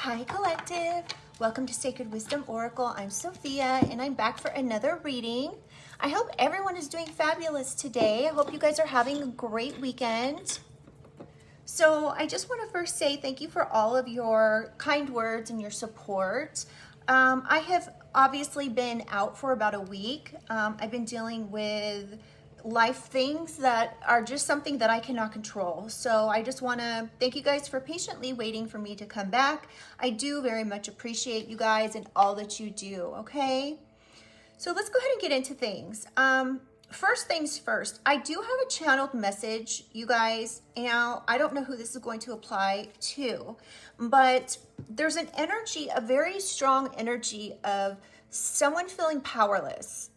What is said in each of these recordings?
Hi Collective, welcome to Sacred Wisdom Oracle. I'm Sophia and I'm back for another reading. I hope everyone is doing fabulous today. I hope you guys are having a great weekend. So I just want to first say thank you for all of your kind words and your support. I have obviously been out for about a week. I've been dealing with life things that are just something that I cannot control. So I just want to thank you guys for patiently waiting for me to come back. I do very much appreciate you guys and all that you do, okay? So let's go ahead and get into things. First things first, I do have a channeled message, you guys. Now, I don't know who this is going to apply to, but there's an energy, a very strong energy of someone feeling powerless.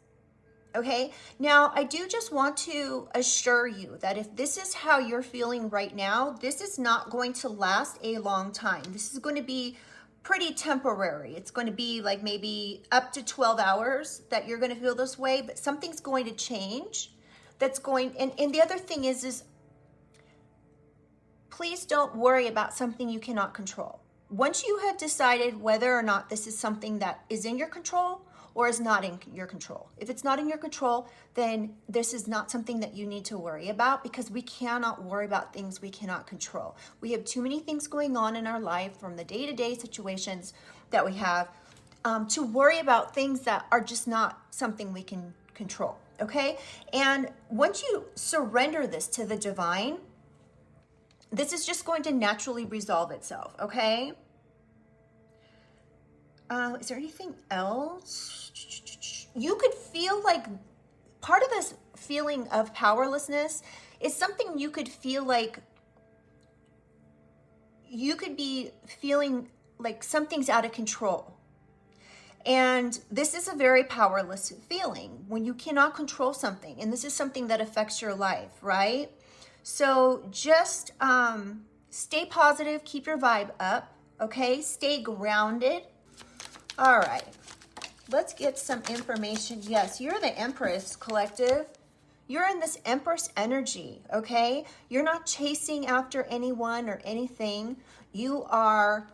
Okay, now I do just want to assure you that if this is how you're feeling right now, this is not going to last a long time. This is going to be pretty temporary. It's going to be like maybe up to 12 hours that you're going to feel this way, but something's going to change. That's going, and the other thing is please don't worry about something you cannot control. Once you have decided whether or not this is something that is in your control or is not in your control. If it's not in your control, then this is not something that you need to worry about, because we cannot worry about things we cannot control. We have too many things going on in our life, from the day-to-day situations that we have, to worry about things that are just not something we can control, okay? And once you surrender this to the divine, this is just going to naturally resolve itself, okay? Is there anything else? You could feel like part of this feeling of powerlessness is something you could feel like you could be feeling like something's out of control. And this is a very powerless feeling when you cannot control something. And this is something that affects your life, right? So just stay positive, keep your vibe up, okay? Stay grounded. All right, let's get some information. Yes, you're the Empress, Collective. You're in this Empress energy, okay? You're not chasing after anyone or anything. You are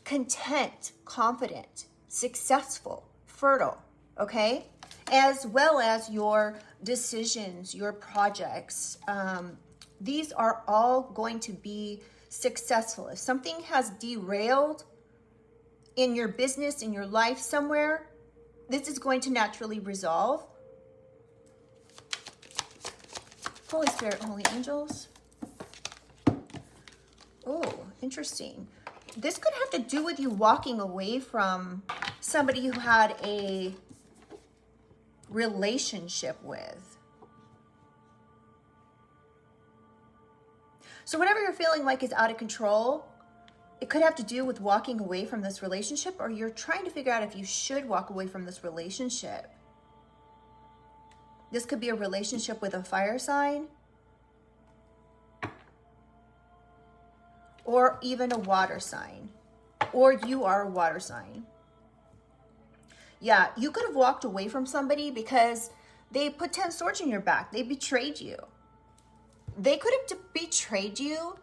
content, confident, successful, fertile, okay? As well as your decisions, your projects. These are all going to be successful. If something has derailed in your business, in your life somewhere, this is going to naturally resolve. Holy Spirit, Holy Angels. Oh, interesting. This could have to do with you walking away from somebody who had a relationship with. So whatever you're feeling like is out of control, it could have to do with walking away from this relationship, or you're trying to figure out if you should walk away from this relationship. This could be a relationship with a fire sign, or even a water sign, or you are a water sign. Yeah, you could have walked away from somebody because they put 10 swords in your back. They betrayed you. They could have betrayed you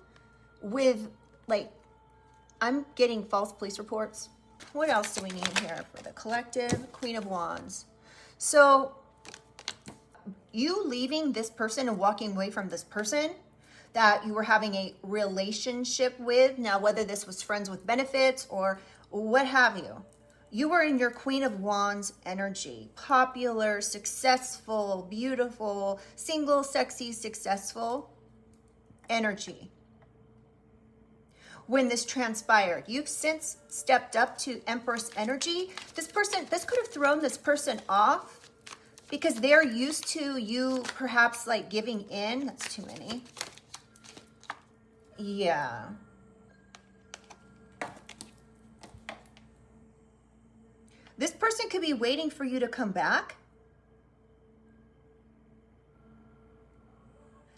with, like, I'm getting false police reports. What else do we need here for the Collective? Queen of Wands. So you leaving this person and walking away from this person that you were having a relationship with, now whether this was friends with benefits or what have you, you were in your Queen of Wands energy. Popular, successful, beautiful, single, sexy, successful energy. When this transpired, you've since stepped up to Empress energy. This could have thrown this person off because they're used to you perhaps like giving in. That's too many. Yeah. This person could be waiting for you to come back.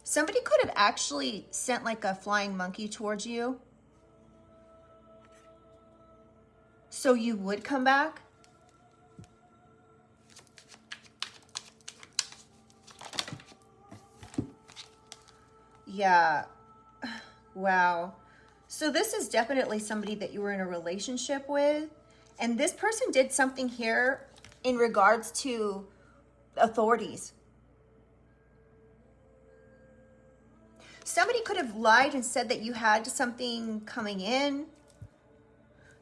Somebody could have actually sent like a flying monkey towards you, so you would come back. Yeah. Wow. So this is definitely somebody that you were in a relationship with. And this person did something here in regards to authorities. Somebody could have lied and said that you had something coming in.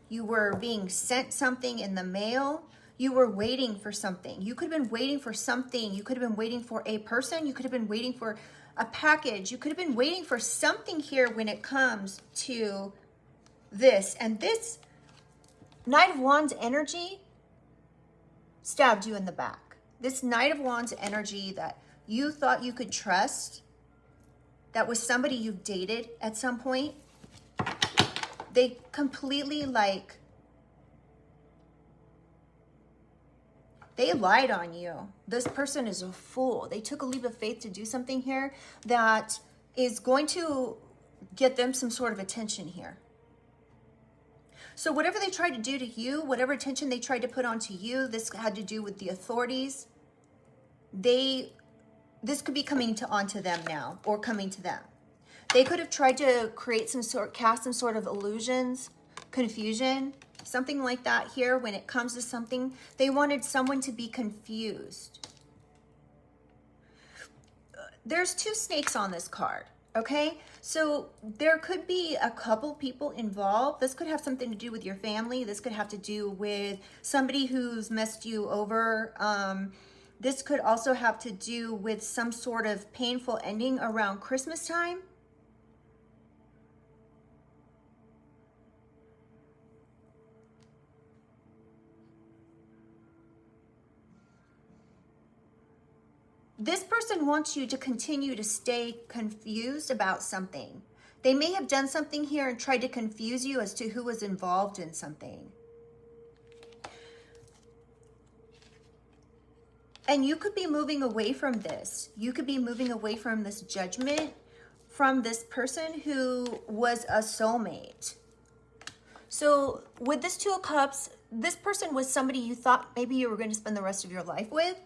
You were being sent something in the mail. You were waiting for something. You could have been waiting for something. You could have been waiting for a person. You could have been waiting for a package. You could have been waiting for something here when it comes to this. And this Knight of Wands energy stabbed you in the back. This Knight of Wands energy that you thought you could trust, that was somebody you dated at some point, they completely they lied on you. This person is a fool. They took a leap of faith to do something here that is going to get them some sort of attention here. So whatever they tried to do to you, whatever attention they tried to put onto you, this had to do with the authorities. This could be coming onto them now, or coming to them. They could have tried to create cast some sort of illusions, confusion, something like that here when it comes to something. They wanted someone to be confused. There's 2 snakes on this card, okay? So there could be a couple people involved. This could have something to do with your family. This could have to do with somebody who's messed you over. This could also have to do with some sort of painful ending around Christmas time. This person wants you to continue to stay confused about something. They may have done something here and tried to confuse you as to who was involved in something. And you could be moving away from this. You could be moving away from this judgment from this person who was a soulmate. So with this 2 of Cups, this person was somebody you thought maybe you were going to spend the rest of your life with.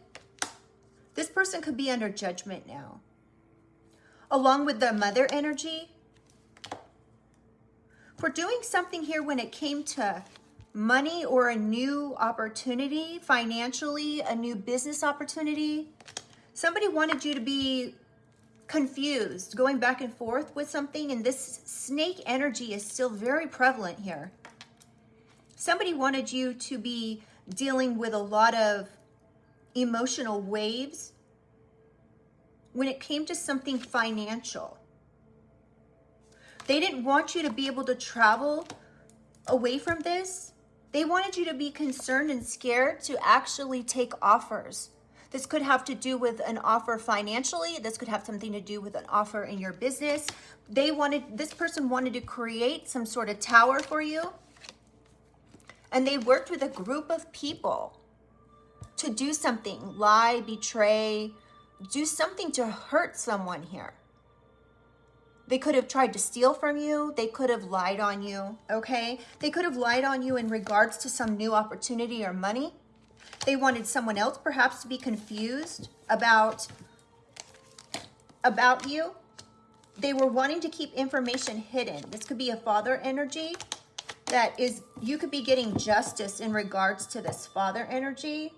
This person could be under judgment now. Along with the Mother energy. For doing something here when it came to money or a new opportunity, financially, a new business opportunity. Somebody wanted you to be confused, going back and forth with something, and this snake energy is still very prevalent here. Somebody wanted you to be dealing with a lot of emotional waves when it came to something financial. They didn't want you to be able to travel away from this. They wanted you to be concerned and scared to actually take offers. This could have to do with an offer financially. This could have something to do with an offer in your business. This person wanted to create some sort of tower for you. And they worked with a group of people to do something, lie, betray, do something to hurt someone here. They could have tried to steal from you. They could have lied on you, okay? They could have lied on you in regards to some new opportunity or money. They wanted someone else perhaps to be confused about you. They were wanting to keep information hidden. This could be a father energy. That is, you could be getting justice in regards to this father energy.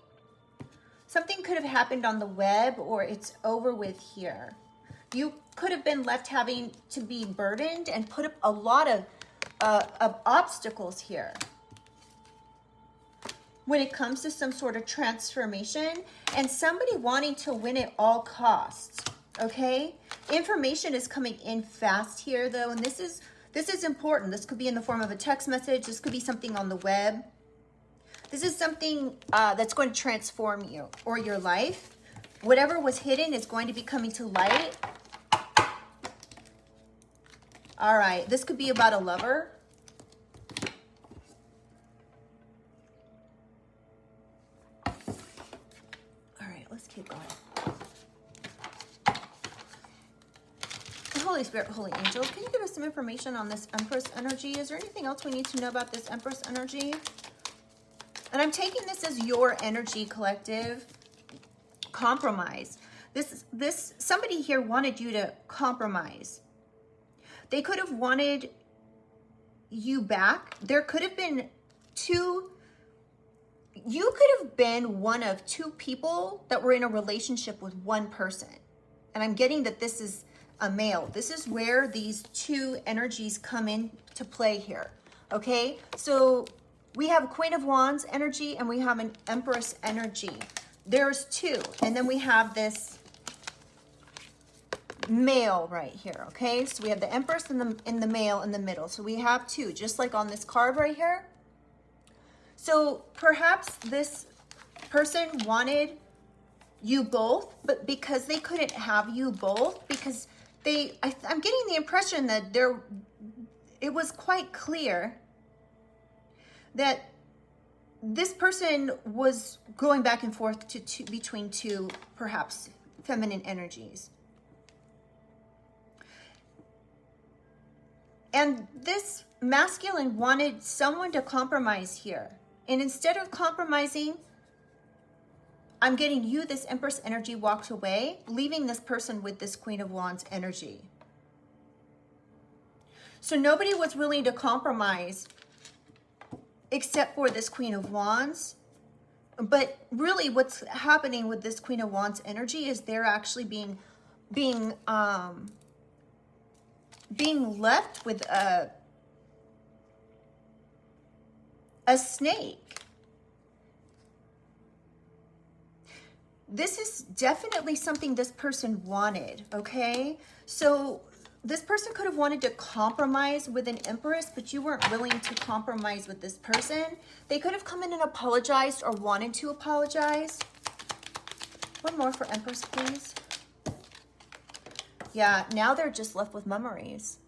Something could have happened on the web, or it's over with here. You could have been left having to be burdened and put up a lot of obstacles here when it comes to some sort of transformation, and somebody wanting to win at all costs, okay? Information is coming in fast here, though, and this is important. This could be in the form of a text message. This could be something on the web. This is something that's going to transform you or your life. Whatever was hidden is going to be coming to light. All right, this could be about a lover. All right, let's keep going. Holy Spirit, Holy Angels, can you give us some information on this Empress energy? Is there anything else we need to know about this Empress energy? And I'm taking this as your energy, collective. Compromise. Somebody here wanted you to compromise. They could have wanted you back. There could have been two, you could have been one of two people that were in a relationship with one person. And I'm getting that this is a male. This is where these two energies come into play here. Okay, so we have a Queen of Wands energy and we have an Empress energy. There's two. And then we have this male right here. Okay, so we have the Empress and the male in the middle. So we have two, just like on this card right here. So perhaps this person wanted you both, but because they couldn't have you both, because I'm getting the impression that it was quite clear that this person was going back and forth between two, perhaps, feminine energies. And this masculine wanted someone to compromise here. And instead of compromising, I'm getting you, this Empress energy, walked away, leaving this person with this Queen of Wands energy. So nobody was willing to compromise except for this Queen of Wands. But really what's happening with this Queen of Wands energy is they're actually being left with a snake. This is definitely something this person wanted, okay? So this person could have wanted to compromise with an Empress, but you weren't willing to compromise with this person. They could have come in and apologized or wanted to apologize. One more for Empress, please. Yeah, now they're just left with memories.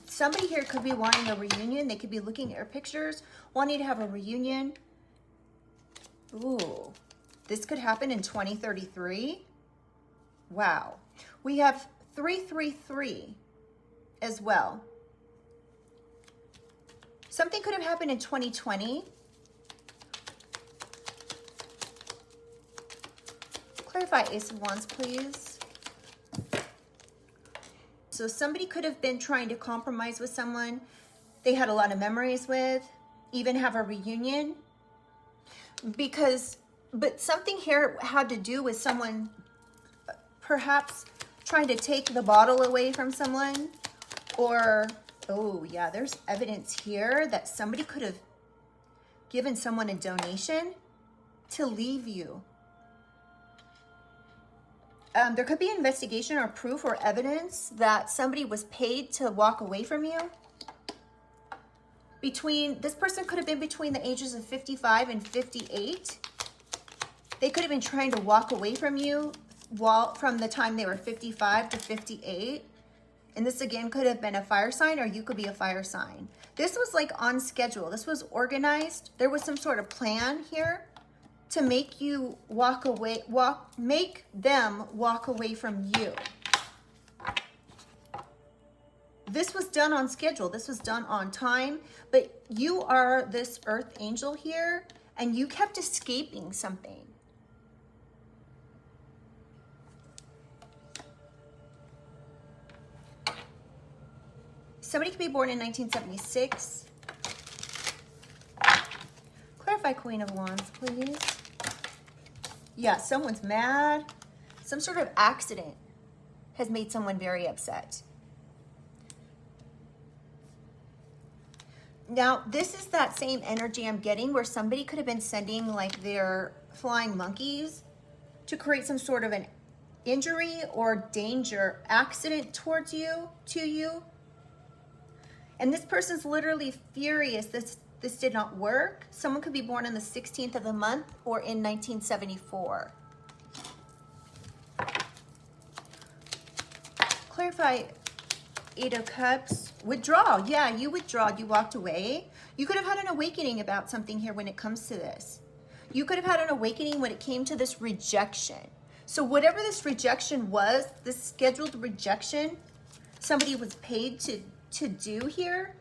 Somebody here could be wanting a reunion. They could be looking at your pictures, wanting to have a reunion. Ooh, this could happen in 2033. Wow. We have 333 as well. Something could have happened in 2020. Clarify Ace of Wands, please. So somebody could have been trying to compromise with someone they had a lot of memories with, even have a reunion. But something here had to do with someone perhaps trying to take the bottle away from someone, or, oh yeah, there's evidence here that somebody could have given someone a donation to leave you. There could be an investigation or proof or evidence that somebody was paid to walk away from you. This person could have been between the ages of 55 and 58. They could have been trying to walk away from you from the time they were 55 to 58. And this again could have been a fire sign, or you could be a fire sign. This was like on schedule. This was organized. There was some sort of plan here to make you make them walk away from you. This was done on schedule. This was done on time, but you are this earth angel here, and you kept escaping something. Somebody could be born in 1976. Clarify Queen of Wands, please. Yeah, someone's mad. Some sort of accident has made someone very upset. Now, this is that same energy I'm getting where somebody could have been sending like their flying monkeys to create some sort of an injury or danger, accident towards you, to you. And this person's literally furious this did not work. Someone could be born on the 16th of the month or in 1974. Clarify Eight of Cups. Withdraw. Yeah, you withdrawed. You walked away. You could have had an awakening about something here when it comes to this. You could have had an awakening when it came to this rejection. So whatever this rejection was, this scheduled rejection, somebody was paid to do here,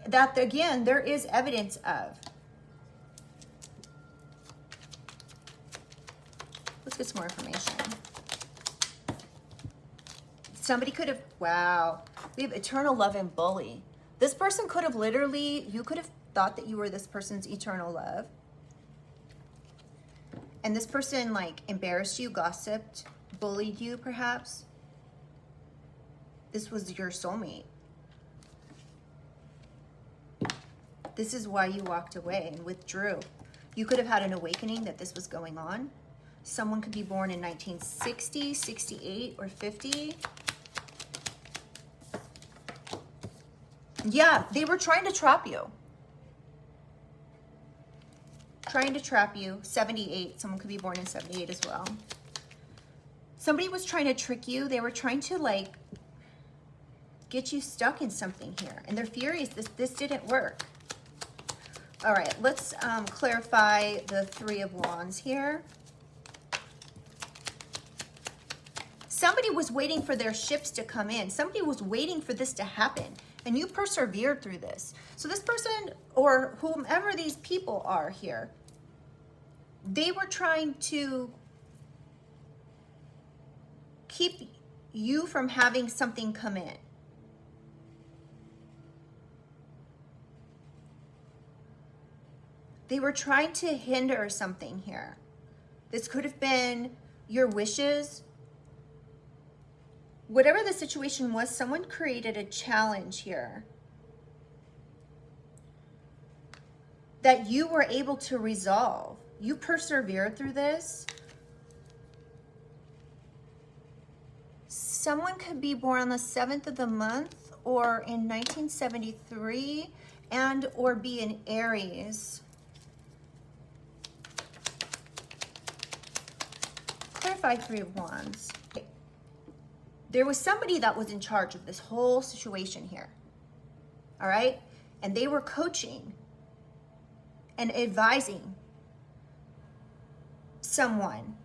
that again, there is evidence of. Let's get some more information. Somebody could have, wow, we have eternal love and bully. This person could have literally, you could have thought that you were this person's eternal love. And this person like embarrassed you, gossiped, bullied you perhaps. This was your soulmate. This is why you walked away and withdrew. You could have had an awakening that this was going on. Someone could be born in 1960, 68, or 50. Yeah, they were trying to trap you. Trying to trap you. 78. Someone could be born in 78 as well. Somebody was trying to trick you. They were trying to like get you stuck in something here. And they're furious. This didn't work. All right, let's clarify the Three of Wands here. Somebody was waiting for their ships to come in. Somebody was waiting for this to happen. And you persevered through this. So this person, or whomever these people are here, they were trying to keep you from having something come in. They were trying to hinder something here. This could have been your wishes. Whatever the situation was, someone created a challenge here that you were able to resolve. You persevered through this. Someone could be born on the 7th of the month or in 1973 and or be in Aries. Clarify Three of Wands. There was somebody that was in charge of this whole situation here. All right? And they were coaching and advising someone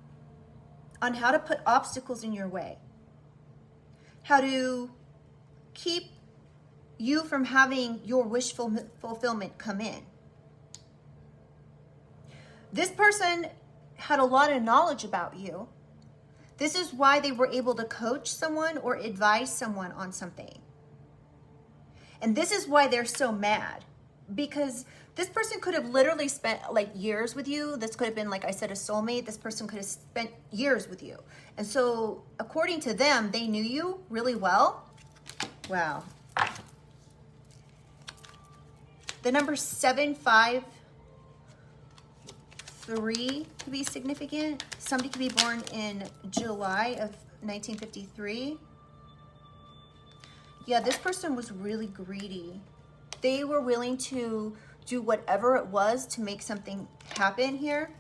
on how to put obstacles in your way, how to keep you from having your wish fulfillment come in. This person had a lot of knowledge about you. This is why they were able to coach someone or advise someone on something. And this is why they're so mad, because this person could have literally spent like years with you. This could have been, like I said, a soulmate. This person could have spent years with you. And so according to them, they knew you really well. Wow. The number 753 could be significant. Somebody could be born in July of 1953. Yeah, this person was really greedy. They were willing to do whatever it was to make something happen here,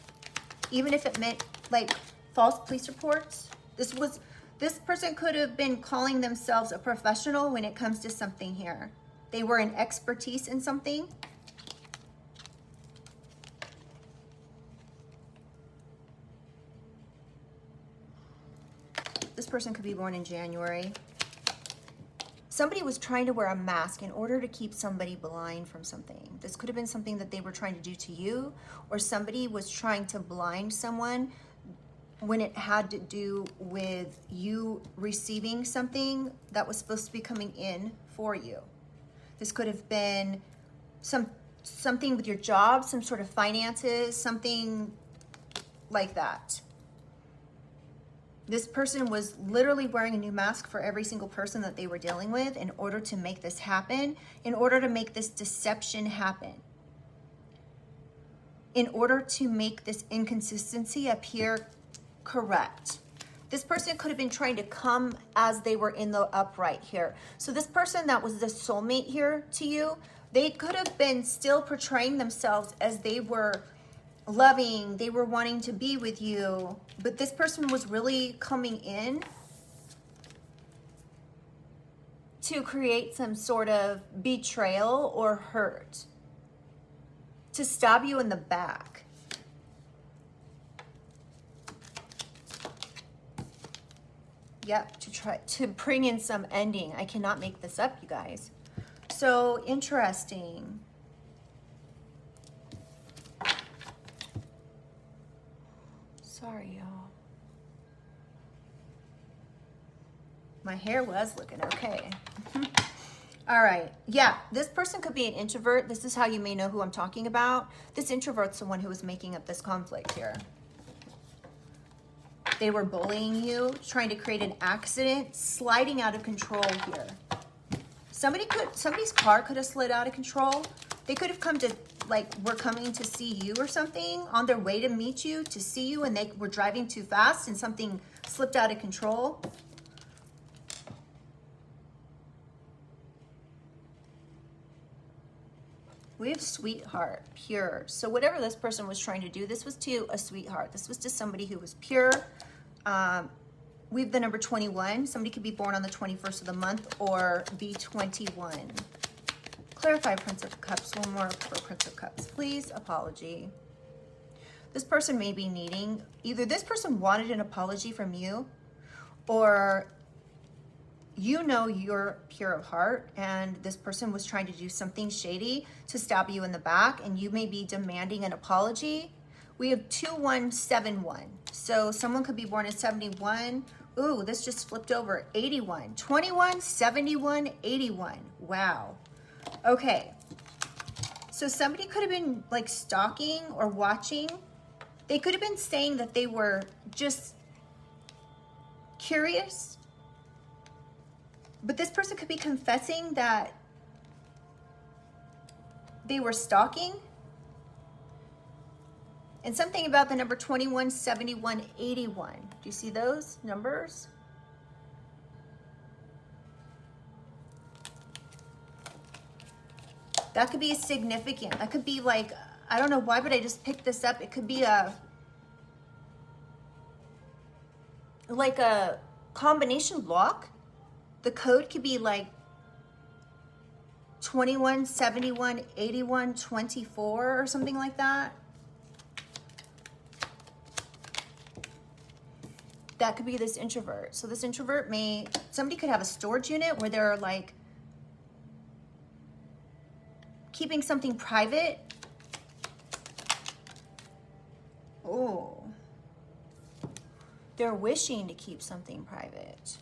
even if it meant like false police reports. This person could have been calling themselves a professional when it comes to something here. They were an expertise in something. This person could be born in January. Somebody was trying to wear a mask in order to keep somebody blind from something. This could have been something that they were trying to do to you, or somebody was trying to blind someone when it had to do with you receiving something that was supposed to be coming in for you. This could have been something with your job, some sort of finances, something like that. This person was literally wearing a new mask for every single person that they were dealing with in order to make this happen, in order to make this deception happen, in order to make this inconsistency appear correct. This person could have been trying to come as they were in the upright here. So this person that was the soulmate here to you, they could have been still portraying themselves as they were loving, they were wanting to be with you, but this person was really coming in to create some sort of betrayal or hurt, to stab you in the back. Yep, to try to bring in some ending. I cannot make this up, you guys. So interesting. Sorry, y'all. My hair was looking okay. All right. Yeah, this person could be an introvert. This is how you may know who I'm talking about. This introvert's the one who was making up this conflict here. They were bullying you, trying to create an accident, sliding out of control here. Somebody's car could have slid out of control. They could have come to, like, were coming to see you or something, on their way to meet you, to see you, and they were driving too fast and something slipped out of control. We have sweetheart, pure. So whatever this person was trying to do, this was to a sweetheart. This was to somebody who was pure. We have the number 21. Somebody could be born on the 21st of the month or be 21. Clarify Prince of Cups. One more for Prince of Cups, please. Apology. This person may be needing, either this person wanted an apology from you, or you know you're pure of heart and this person was trying to do something shady to stab you in the back, and you may be demanding an apology. We have 2171. So someone could be born in 71. Ooh, this just flipped over. 81. 21, 71, 81. Wow. Okay. So somebody could have been like stalking or watching. They could have been saying that they were just curious. But this person could be confessing that they were stalking. And something about the number 21, 71, 81. Do you see those numbers? That could be significant. That could be like, I don't know why, but I just picked this up. It could be like a combination lock. The code could be like 21, 71, 81, 24 or something like that. That could be this introvert. So this introvert somebody could have a storage unit where they're like keeping something private. Oh, they're wishing to keep something private.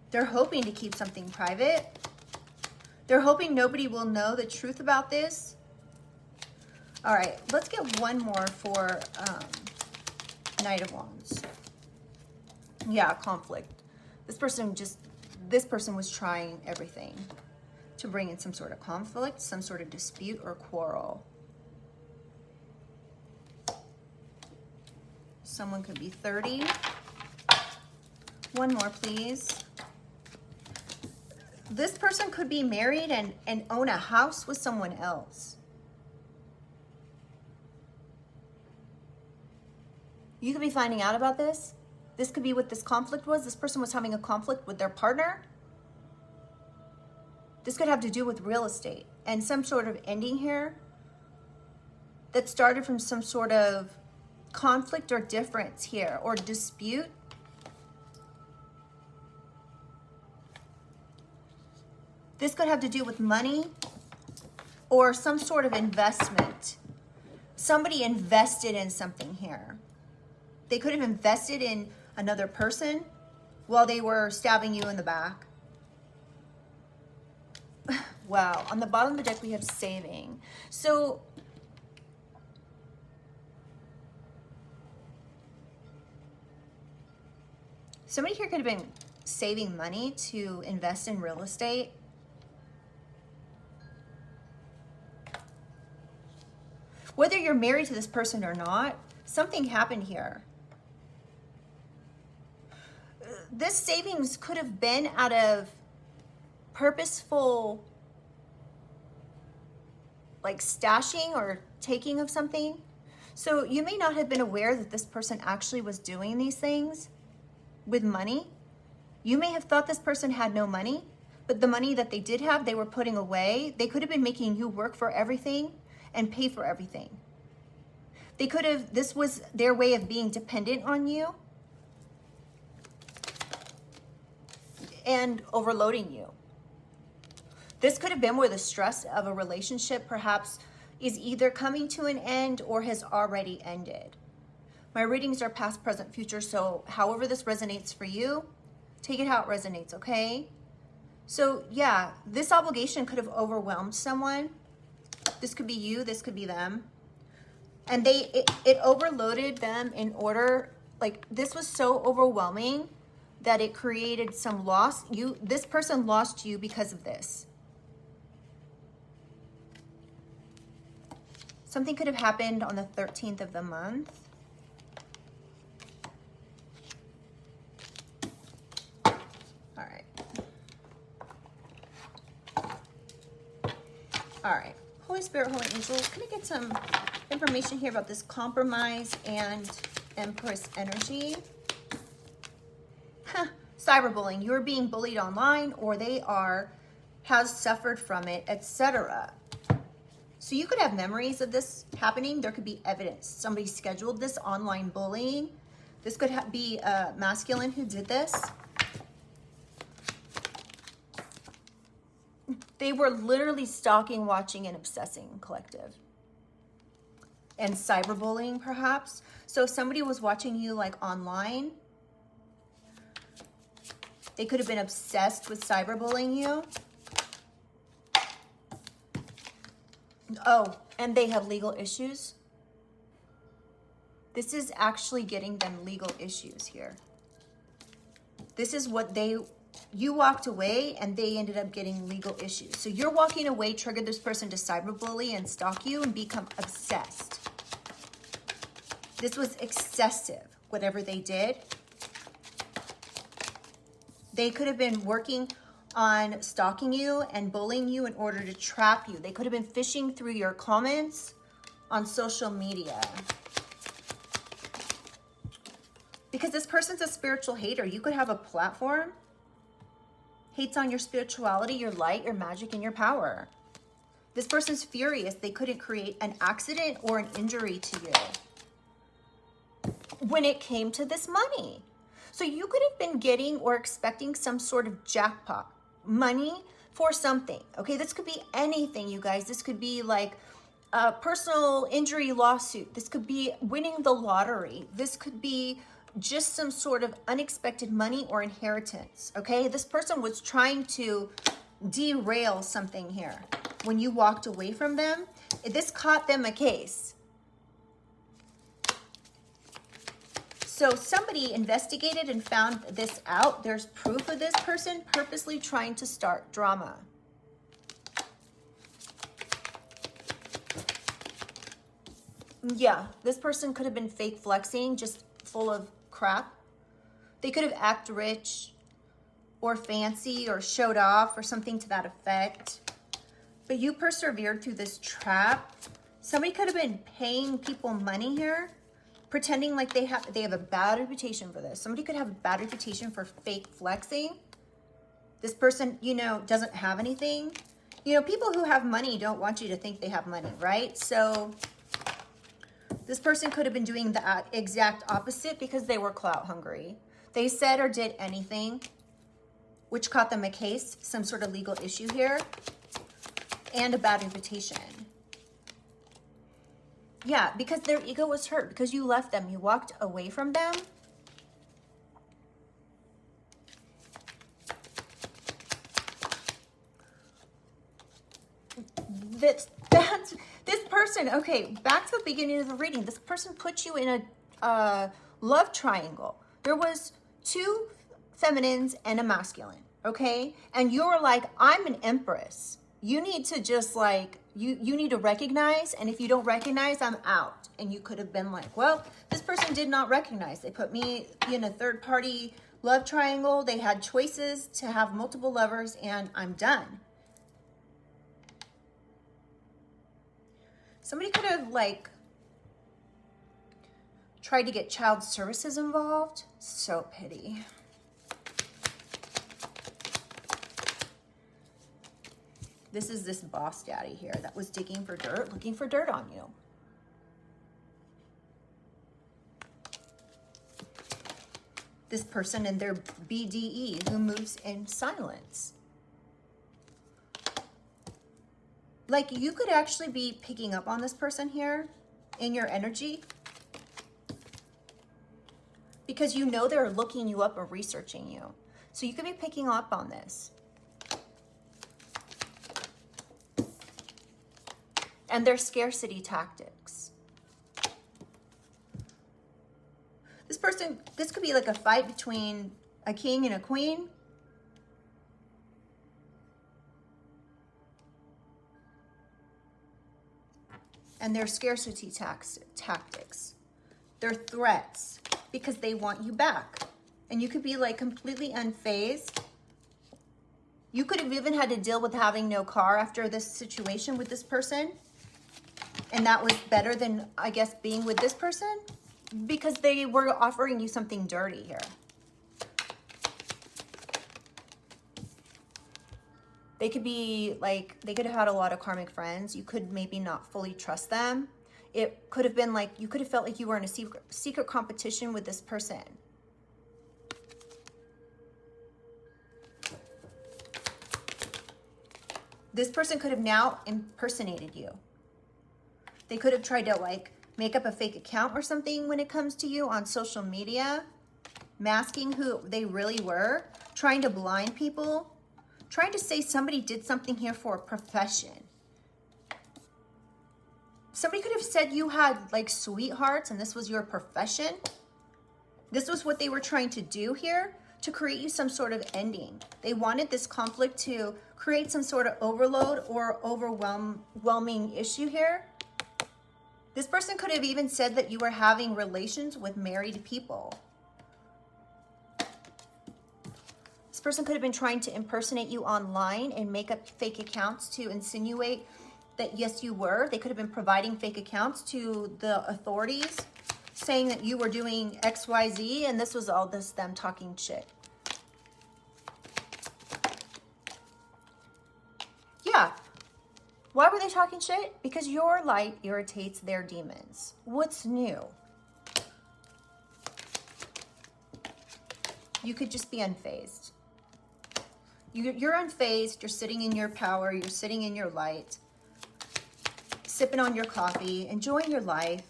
They're hoping to keep something private. They're hoping nobody will know the truth about this. All right, let's get one more for Knight of Wands. Yeah, conflict. This person was trying everything to bring in some sort of conflict, some sort of dispute or quarrel. Someone could be 30. One more, please. This person could be married and own a house with someone else. You could be finding out about this. This could be what this conflict was. This person was having a conflict with their partner. This could have to do with real estate and some sort of ending here that started from some sort of conflict or difference here or dispute. This could have to do with money or some sort of investment. Somebody invested in something here. They could have invested in another person while they were stabbing you in the back. Wow. On the bottom of the deck, we have saving. So somebody here could have been saving money to invest in real estate. Whether you're married to this person or not, something happened here. This savings could have been out of purposeful, like stashing or taking of something. So you may not have been aware that this person actually was doing these things with money. You may have thought this person had no money, but the money that they did have, they were putting away. They could have been making you work for everything and pay for everything. They could have, this was their way of being dependent on you and overloading you. This could have been where the stress of a relationship perhaps is either coming to an end or has already ended. My readings are past, present, future. So however this resonates for you, take it how it resonates, okay? So yeah, this obligation could have overwhelmed someone. This could be you, this could be them. And it overloaded them in order, like this was so overwhelming that it created some loss. This person lost you because of this. Something could have happened on the 13th of the month. All right. All right. Holy Spirit, Holy Angels, can I get some information here about this compromise and Empress energy? Cyberbullying. You're being bullied online, or they has suffered from it, etc. So you could have memories of this happening. There could be evidence. Somebody scheduled this online bullying. This could be a masculine who did this. They were literally stalking, watching, and obsessing, collective. And cyberbullying, perhaps. So if somebody was watching you like online, they could have been obsessed with cyberbullying you. Oh, and they have legal issues. This is actually getting them legal issues here. This is what you walked away and they ended up getting legal issues. So you're walking away triggered this person to cyberbully and stalk you and become obsessed. This was excessive, whatever they did. They could have been working on stalking you and bullying you in order to trap you. They could have been fishing through your comments on social media. Because this person's a spiritual hater. You could have a platform. Hates on your spirituality, your light, your magic, and your power. This person's furious. They couldn't create an accident or an injury to you when it came to this money. So you could have been getting or expecting some sort of jackpot money for something. Okay, this could be anything, you guys. This could be like a personal injury lawsuit. This could be winning the lottery. This could be just some sort of unexpected money or inheritance. Okay, this person was trying to derail something here. When you walked away from them, this caught them a case. So somebody investigated and found this out. There's proof of this person purposely trying to start drama. Yeah, this person could have been fake flexing, just full of crap. They could have acted rich or fancy or showed off or something to that effect. But you persevered through this trap. Somebody could have been paying people money here, pretending like they have a bad reputation for this. Somebody could have a bad reputation for fake flexing. This person, doesn't have anything. People who have money don't want you to think they have money, right? So this person could have been doing the exact opposite because they were clout hungry. They said or did anything, which caught them a case, some sort of legal issue here, and a bad reputation. Yeah, because their ego was hurt, because you left them, you walked away from them. This person, okay, back to the beginning of the reading. This person put you in a love triangle. There was two feminines and a masculine, okay? And you were like, I'm an empress. You need to just like, you need to recognize, and if you don't recognize, I'm out. And you could have been like, well, this person did not recognize. They put me in a third party love triangle. They had choices to have multiple lovers, and I'm done. Somebody could have like tried to get child services involved. So pity. This is this boss daddy here that was digging for dirt, looking for dirt on you. This person and their BDE who moves in silence. Like you could actually be picking up on this person here in your energy. because you know they're looking you up or researching you. So you could be picking up on this. And their scarcity tactics. This could be like a fight between a king and a queen. And their scarcity tactics. Their threats, because they want you back. And you could be like completely unfazed. You could have even had to deal with having no car after this situation with this person. And that was better than, I guess, being with this person, because they were offering you something dirty here. They could be like, they could have had a lot of karmic friends. You could maybe not fully trust them. It could have been like, you could have felt like you were in a secret competition with this person. This person could have now impersonated you. They could have tried to like make up a fake account or something when it comes to you on social media, masking who they really were, trying to blind people, trying to say somebody did something here for a profession. Somebody could have said you had like sweethearts and this was your profession. This was what they were trying to do here, to create you some sort of ending. They wanted this conflict to create some sort of overload or overwhelming issue here. This person could have even said that you were having relations with married people. This person could have been trying to impersonate you online and make up fake accounts to insinuate that yes, you were. They could have been providing fake accounts to the authorities, saying that you were doing XYZ, and this was all this them talking shit. Yeah. Why were they talking shit? Because your light irritates their demons. What's new? You could just be unfazed. You're unfazed. You're sitting in your power. You're sitting in your light. Sipping on your coffee. Enjoying your life.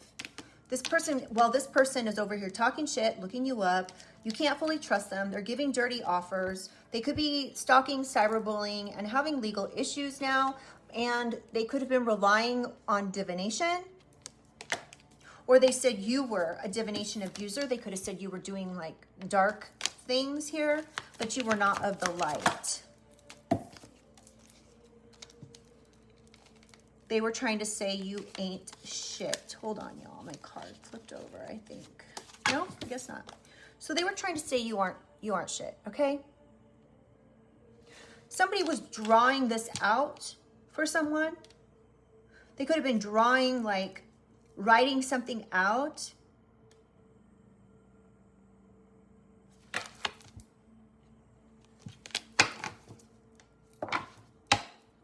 This person, while this person is over here talking shit, looking you up, you can't fully trust them. They're giving dirty offers. They could be stalking, cyberbullying, and having legal issues now. And they could have been relying on divination. Or they said you were a divination abuser. They could have said you were doing like dark things here, but you were not of the light. They were trying to say you ain't shit. Hold on, y'all. My card flipped over, I think. No, I guess not. So they were trying to say you aren't shit, okay? Somebody was drawing this out for someone. They could have been drawing, like, writing something out.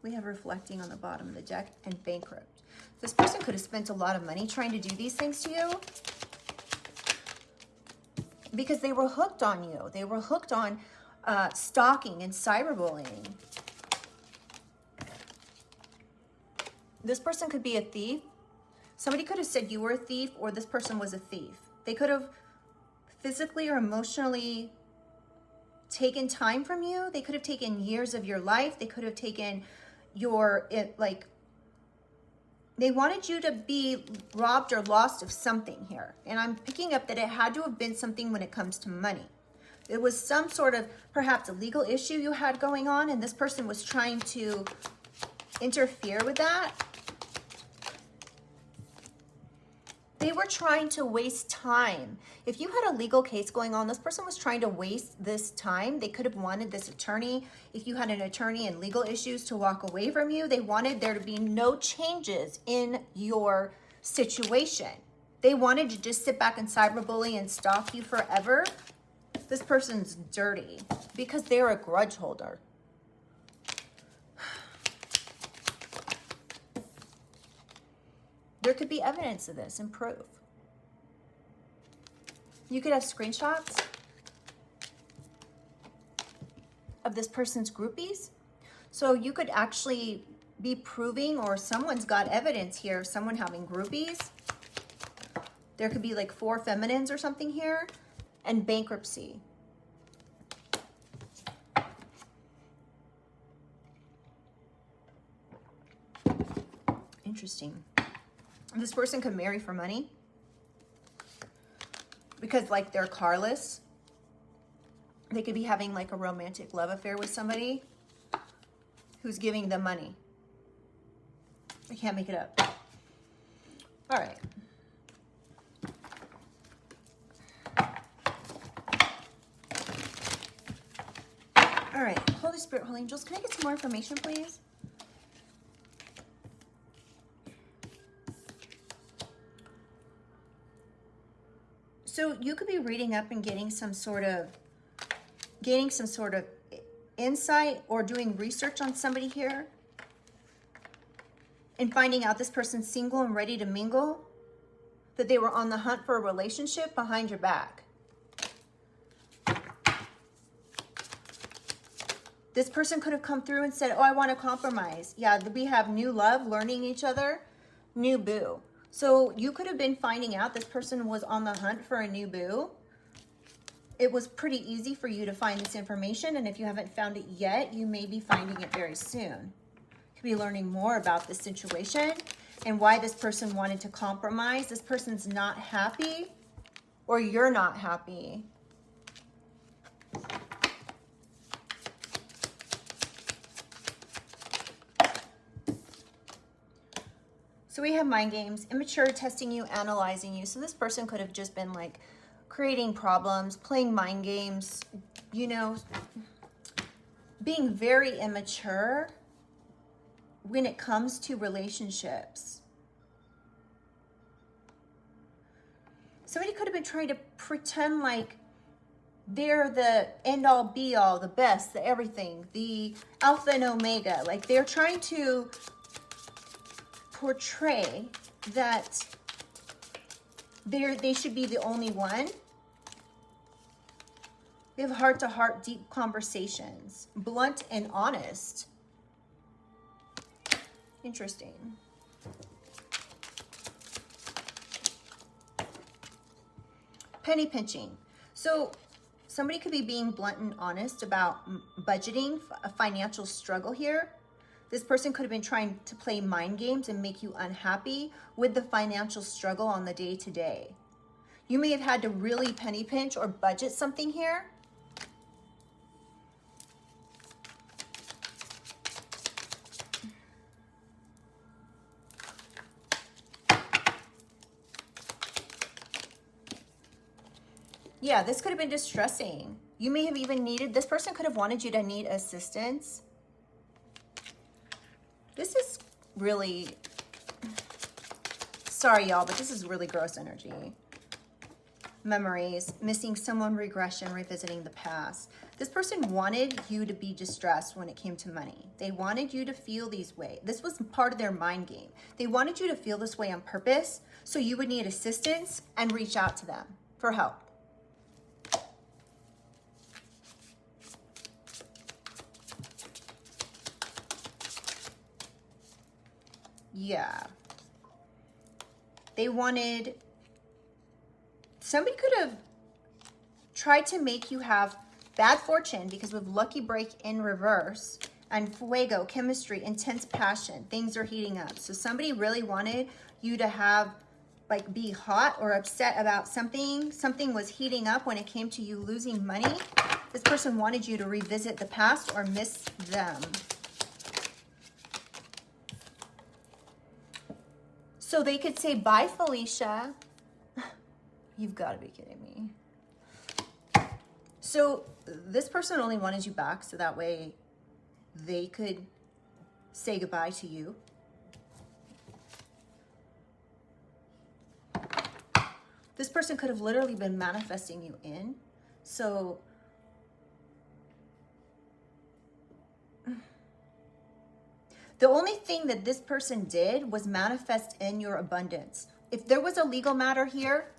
We have reflecting on the bottom of the deck and bankrupt. This person could have spent a lot of money trying to do these things to you because they were hooked on you. They were hooked on stalking and cyberbullying. This person could be a thief. Somebody could have said you were a thief or this person was a thief. They could have physically or emotionally taken time from you. They could have taken years of your life. They could have taken they wanted you to be robbed or lost of something here. And I'm picking up that it had to have been something when it comes to money. It was some sort of perhaps a legal issue you had going on, and this person was trying to interfere with that. They were trying to waste time. If you had a legal case going on, this person was trying to waste this time. They could have wanted this attorney, if you had an attorney and legal issues, to walk away from you. They wanted there to be no changes in your situation. They wanted to just sit back and cyberbully and stalk you forever. This person's dirty because they're a grudge holder. There could be evidence of this and proof. You could have screenshots of this person's groupies. So you could actually be proving, or someone's got evidence here, someone having groupies. There could be like 4 feminines or something here. and bankruptcy. Interesting. This person could marry for money because like they're carless. They could be having like a romantic love affair with somebody who's giving them money. I can't make it up. All right. All right, Holy Spirit, Holy Angels, can I get some more information, please? So you could be reading up and getting some sort of insight or doing research on somebody here and finding out this person's single and ready to mingle, that they were on the hunt for a relationship behind your back. This person could have come through and said, oh, I want to compromise. Yeah, we have new love, learning each other, new boo. So you could have been finding out this person was on the hunt for a new boo. It was pretty easy for you to find this information. And if you haven't found it yet, you may be finding it very soon. You could be learning more about this situation and why this person wanted to compromise. This person's not happy or you're not happy. So we have mind games, immature, testing you, analyzing you. So this person could have just been like creating problems, playing mind games, you know, being very immature when it comes to relationships. Somebody could have been trying to pretend like they're the end all be all, the best, the everything, the alpha and omega. Like they're trying to portray that they should be the only one. We have heart-to-heart, deep conversations, blunt and honest. Interesting. Penny pinching. So somebody could be being blunt and honest about budgeting, a financial struggle here. This person could have been trying to play mind games and make you unhappy with the financial struggle on the day-to-day. You may have had to really penny pinch or budget something here. Yeah, this could have been distressing. You may have even needed, this person could have wanted you to need assistance. This is really, sorry y'all, but this is really gross energy. Memories, missing someone, regression, revisiting the past. This person wanted you to be distressed when it came to money. They wanted you to feel these ways. This was part of their mind game. They wanted you to feel this way on purpose so you would need assistance and reach out to them for help. Yeah. They wanted, somebody could have tried to make you have bad fortune because with lucky break in reverse and fuego, chemistry, intense passion, things are heating up. So somebody really wanted you to have, like, be hot or upset about something. Something was heating up when it came to you losing money. This person wanted you to revisit the past or miss them. So they could say, bye, Felicia. You've got to be kidding me. So this person only wanted you back so that way they could say goodbye to you. This person could have literally been manifesting you in. So the only thing that this person did was manifest in your abundance. If there was a legal matter here,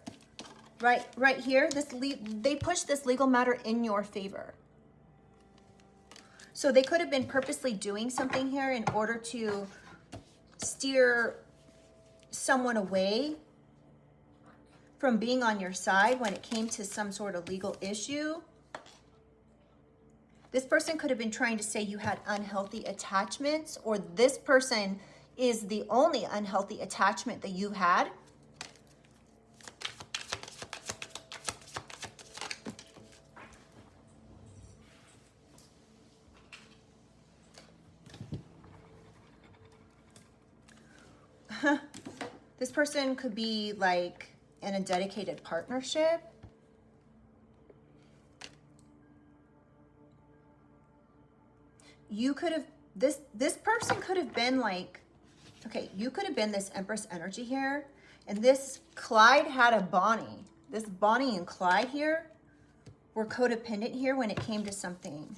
right here, they pushed this legal matter in your favor. So they could have been purposely doing something here in order to steer someone away from being on your side when it came to some sort of legal issue. This person could have been trying to say you had unhealthy attachments, or this person is the only unhealthy attachment that you had. This person could be like in a dedicated partnership. You could have, this person could have been like, okay, you could have been this Empress energy here, and this Clyde had a Bonnie. This Bonnie and Clyde here were codependent here when it came to something.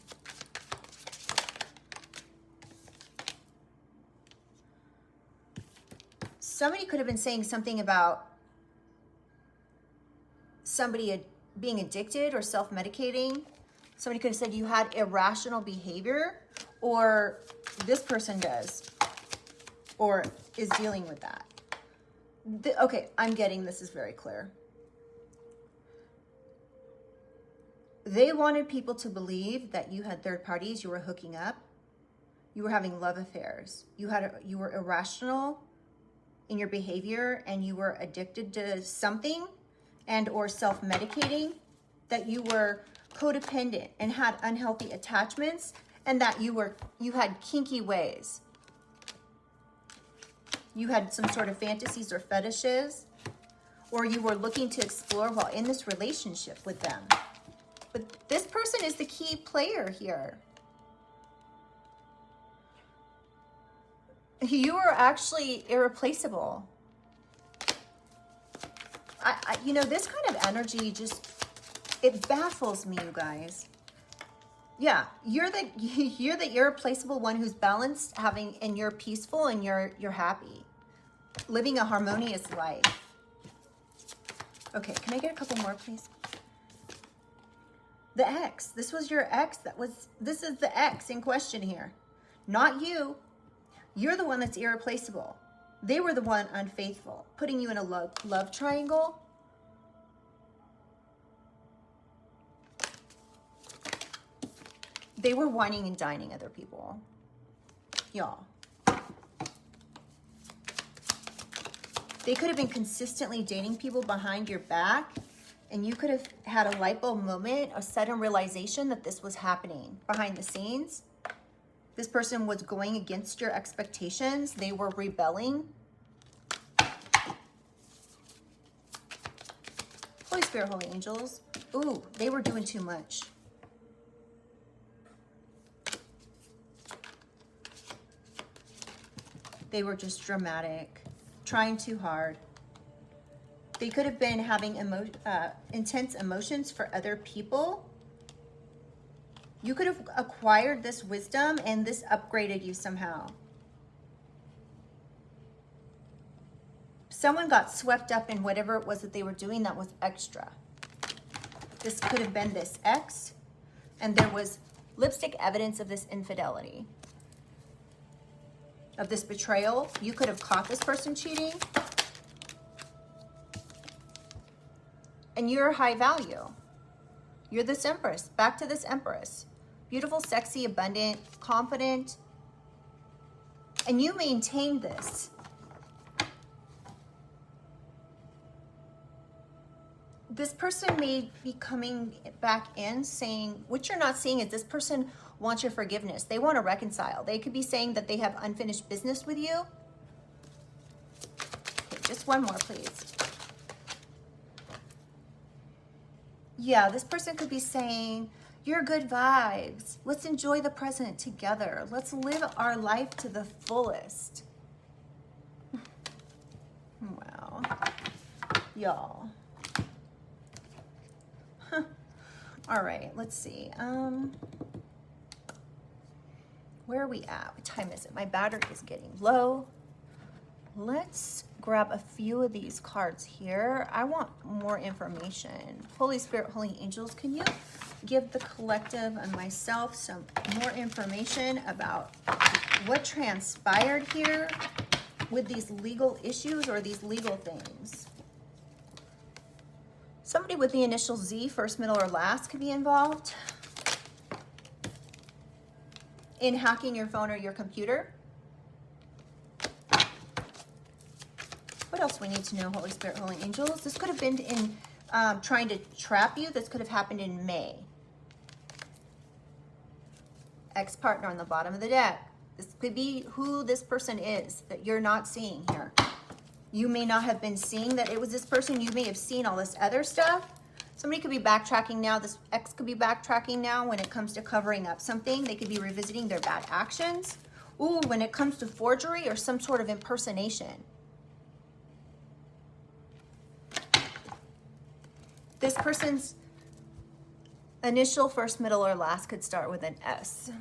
Somebody could have been saying something about somebody being addicted or self-medicating. Somebody could have said you had irrational behavior, or this person does, or is dealing with that. Okay, I'm getting this is very clear. They wanted people to believe that you had third parties, you were hooking up, you were having love affairs, you were irrational in your behavior, and you were addicted to something and or self-medicating, that you were codependent and had unhealthy attachments, and that you had kinky ways. You had some sort of fantasies or fetishes, or you were looking to explore while in this relationship with them. But this person is the key player here. You are actually irreplaceable. You know, this kind of energy just, it baffles me, you guys. Yeah, you're the irreplaceable one who's balanced, and you're peaceful, and you're happy, living a harmonious life. Okay, can I get a couple more, please? The ex. This was your ex. This is the ex in question here, not you. You're the one that's irreplaceable. They were the one unfaithful, putting you in a love triangle. They were whining and dining other people. Y'all. They could have been consistently dating people behind your back, and you could have had a light bulb moment, a sudden realization that this was happening behind the scenes. This person was going against your expectations. They were rebelling. Holy Spirit, holy angels. Ooh, they were doing too much. They were just dramatic, trying too hard. They could have been having intense emotions for other people. You could have acquired this wisdom, and this upgraded you somehow. Someone got swept up in whatever it was that they were doing that was extra. This could have been this ex, and there was lipstick evidence of this infidelity, of this betrayal. You could have caught this person cheating, and you're high value. You're this Empress. Back to this Empress. Beautiful, sexy, abundant, confident. And you maintain this. This person may be coming back in saying, what you're not seeing is this person wants your forgiveness. They want to reconcile. They could be saying that they have unfinished business with you. Okay, just one more, please. Yeah, this person could be saying, you're good vibes. Let's enjoy the present together. Let's live our life to the fullest. Wow. Y'all. All right, let's see. Where are we at? What time is it? My battery is getting low. Let's grab a few of these cards here. I want more information. Holy Spirit, holy angels, can you give the collective and myself some more information about what transpired here with these legal issues or these legal things? Somebody with the initial Z, first, middle, or last, could be involved in hacking your phone or your computer. What else we need to know, Holy Spirit, Holy Angels? This could have been in trying to trap you. This could have happened in May. Ex-partner on the bottom of the deck. This could be who this person is that you're not seeing here. You may not have been seeing that it was this person. You may have seen all this other stuff. Somebody could be backtracking now. This ex could be backtracking now when it comes to covering up something. They could be revisiting their bad actions. Ooh, when it comes to forgery or some sort of impersonation. This person's initial, first, middle, or last could start with an S.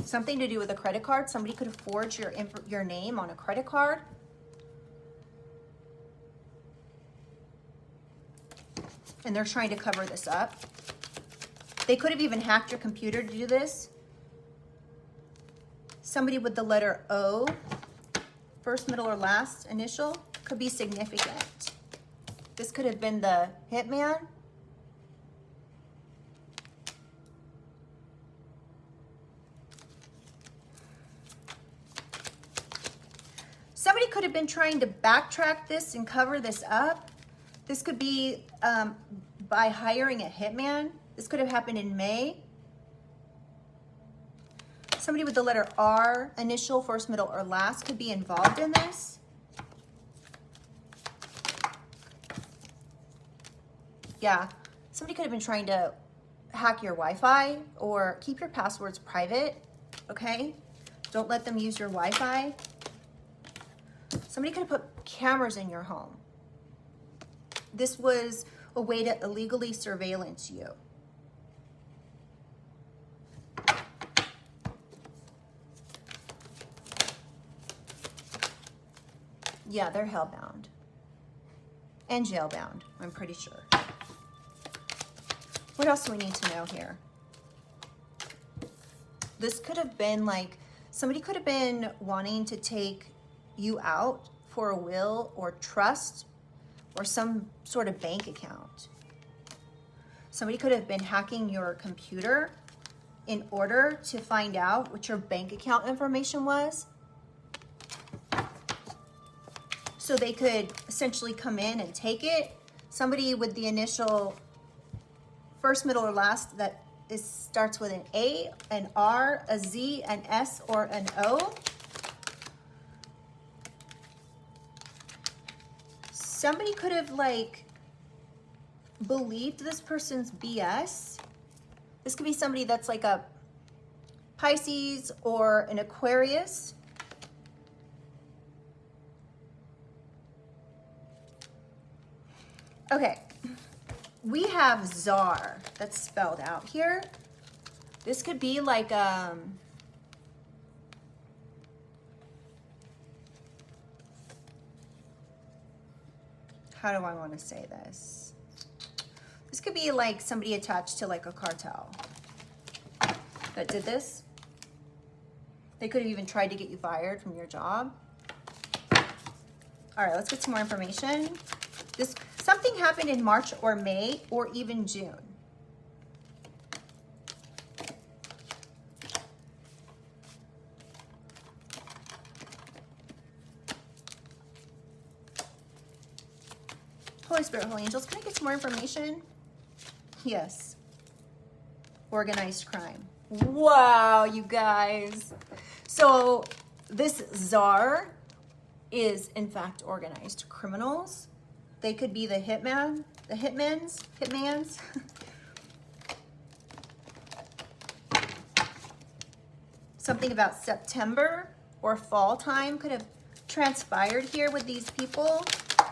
Something to do with a credit card. Somebody could have forged your name on a credit card. And they're trying to cover this up. They could have even hacked your computer to do this. Somebody with the letter O, first, middle, or last initial, could be significant. This could have been the hitman. Somebody could have been trying to backtrack this and cover this up. This could be by hiring a hitman. This could have happened in May. Somebody with the letter R, initial, first, middle, or last, could be involved in this. Yeah, somebody could have been trying to hack your Wi-Fi or keep your passwords private, okay? Don't let them use your Wi-Fi. Somebody could have put cameras in your home. This was a way to illegally surveillance you. Yeah, they're hellbound. And jailbound, I'm pretty sure. What else do we need to know here? This could have been like, somebody could have been wanting to take you out for a will or trust or some sort of bank account. Somebody could have been hacking your computer in order to find out what your bank account information was. So they could essentially come in and take it. Somebody with the initial first, middle, or last that starts with an A, an R, a Z, an S, or an O. Somebody could have like believed this person's BS. This could be somebody that's like a Pisces or an Aquarius. Okay, we have czar that's spelled out here. This could be like, how do I want to say this? This could be like somebody attached to like a cartel that did this. They could have even tried to get you fired from your job. All right, let's get some more information. Something happened in March or May or even June. Holy Spirit, Holy Angels, can I get some more information? Yes. Organized crime. Wow, you guys. So this czar is in fact organized criminals. They could be the hitmans. Something about September or fall time could have transpired here with these people.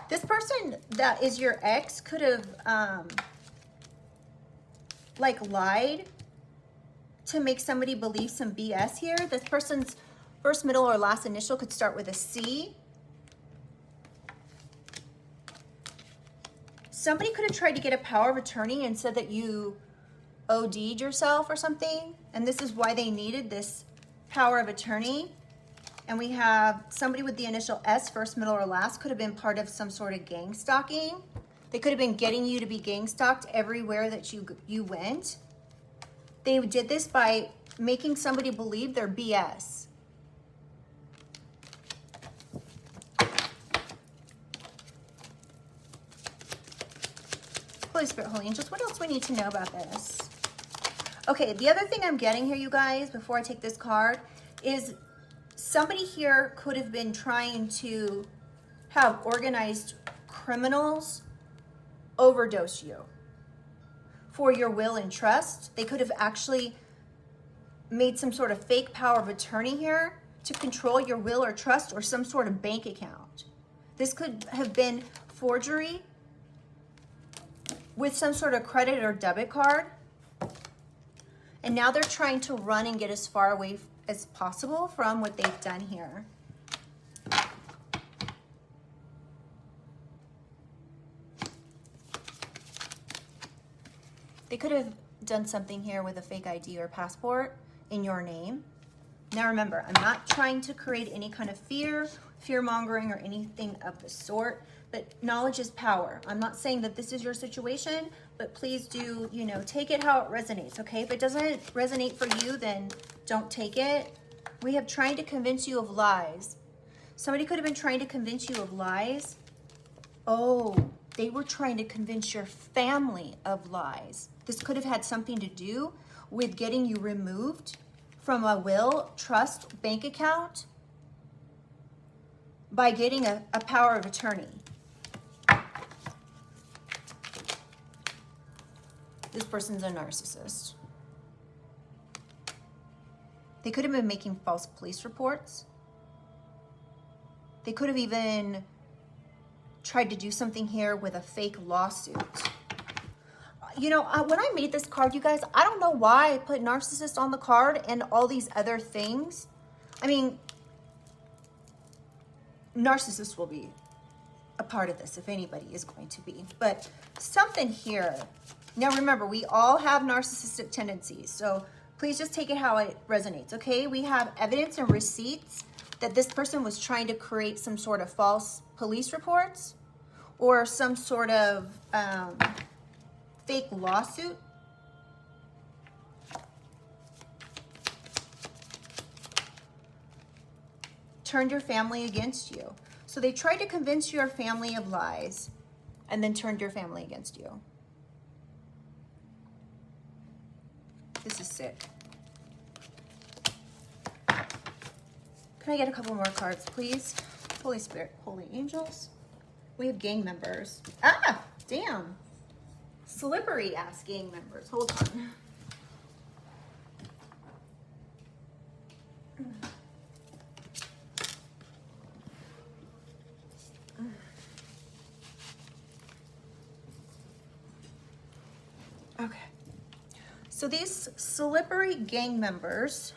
This person that is your ex could have like lied to make somebody believe some BS here. This person's first, middle, or last initial could start with a C. Somebody could have tried to get a power of attorney and said that you OD'd yourself or something, and this is why they needed this power of attorney. And we have somebody with the initial S, first, middle, or last, could have been part of some sort of gang stalking. They could have been getting you to be gang stalked everywhere that you went. They did this by making somebody believe their BS. Holy Spirit, Holy Angels, what else we need to know about this? Okay, the other thing I'm getting here, you guys, before I take this card, is somebody here could have been trying to have organized criminals overdose you for your will and trust. They could have actually made some sort of fake power of attorney here to control your will or trust, or some sort of bank account. This could have been forgery with some sort of credit or debit card. And now they're trying to run and get as far away as possible from what they've done here. They could have done something here with a fake ID or passport in your name. Now remember, I'm not trying to create any kind of fear-mongering or anything of the sort, but knowledge is power. I'm not saying that this is your situation, but please do, you know, take it how it resonates, okay? If it doesn't resonate for you, then don't take it. We have trying to convince you of lies. Somebody could have been trying to convince you of lies. Oh, they were trying to convince your family of lies. This could have had something to do with getting you removed from a will, trust, bank account by getting a power of attorney. This person's a narcissist. They could have been making false police reports. They could have even tried to do something here with a fake lawsuit. You know, when I made this card, you guys, I don't know why I put narcissist on the card and all these other things. I mean, narcissists will be a part of this if anybody is going to be. But something here. Now remember, we all have narcissistic tendencies, so please just take it how it resonates, okay? We have evidence and receipts that this person was trying to create some sort of false police reports or some sort of fake lawsuit. Turned your family against you. So they tried to convince your family of lies and then turned your family against you. This is sick. Can I get a couple more cards, please? Holy Spirit, Holy Angels. We have gang members. Ah, damn. Slippery ass gang members. Hold on. Okay. So these slippery gang members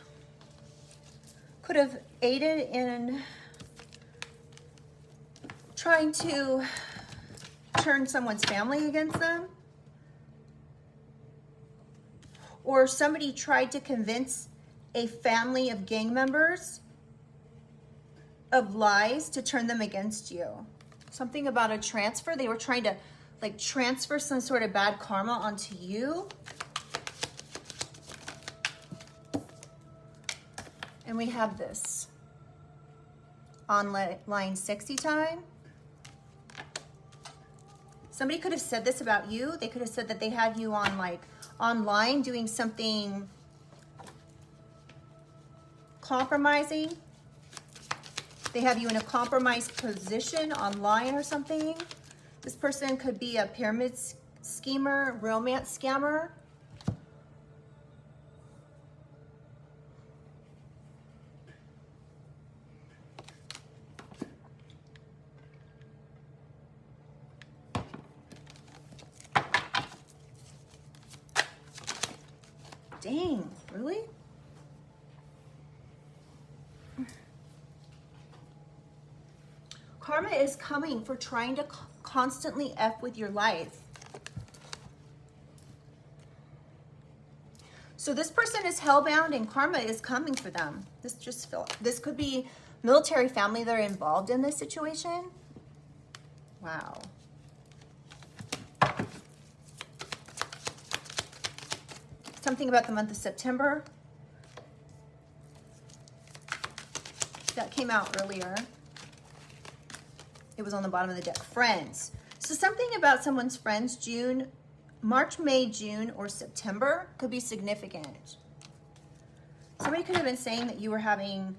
could have aided in trying to turn someone's family against them. Or somebody tried to convince a family of gang members of lies to turn them against you. Something about a transfer. They were trying to like transfer some sort of bad karma onto you. And we have this online sexy time. Somebody could have said this about you. They could have said that they had you on like online doing something compromising. They have you in a compromised position online or something. This person could be a pyramid schemer, romance scammer. Dang, really? Karma is coming for trying to constantly F with your life. So this person is hellbound and karma is coming for them. This could be Military family that are involved in this situation. Wow. Something about the month of September. That came out earlier. It was on the bottom of the deck. Friends. So something about someone's friends, June, March, May, June, or September could be significant. Somebody could have been saying that you were having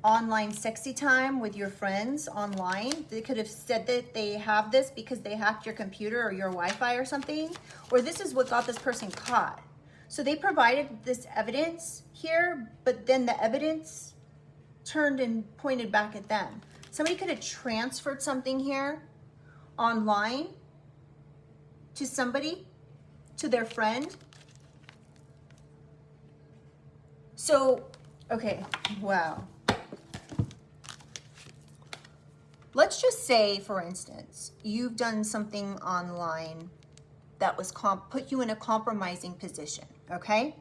online sexy time with your friends online. They could have said that they have this because they hacked your computer or your Wi-Fi or something, or this is what got this person caught. So they provided this evidence here, but then the evidence turned and pointed back at them. Somebody could have transferred something here online to somebody, to their friend. So, okay, wow. Let's just say, for instance, you've done something online that was put you in a compromising position, okay?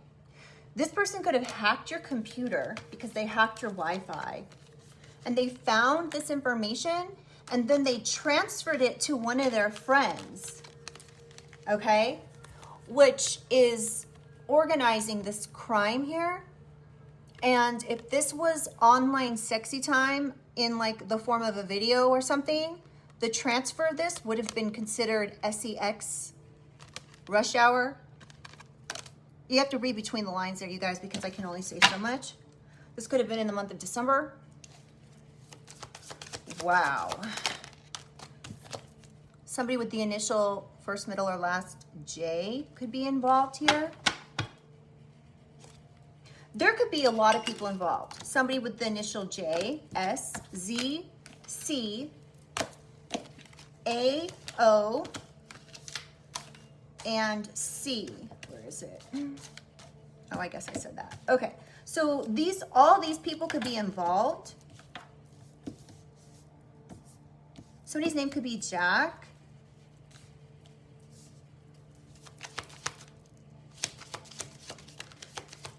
This person could have hacked your computer because they hacked your Wi-Fi, and they found this information, and then they transferred it to one of their friends, okay? Which is organizing this crime here. And if this was online sexy time in like the form of a video or something, the transfer of this would have been considered sex rush hour. You have to read between the lines there, you guys, because I can only say so much. This could have been in the month of December. Wow. Somebody with the initial first, middle, or last J could be involved here. There could be a lot of people involved. Somebody with the initial J, S, Z, C, A, O, and C. Where is it? Oh, I guess I said that. Okay, so all these people could be involved. Somebody's name could be Jack.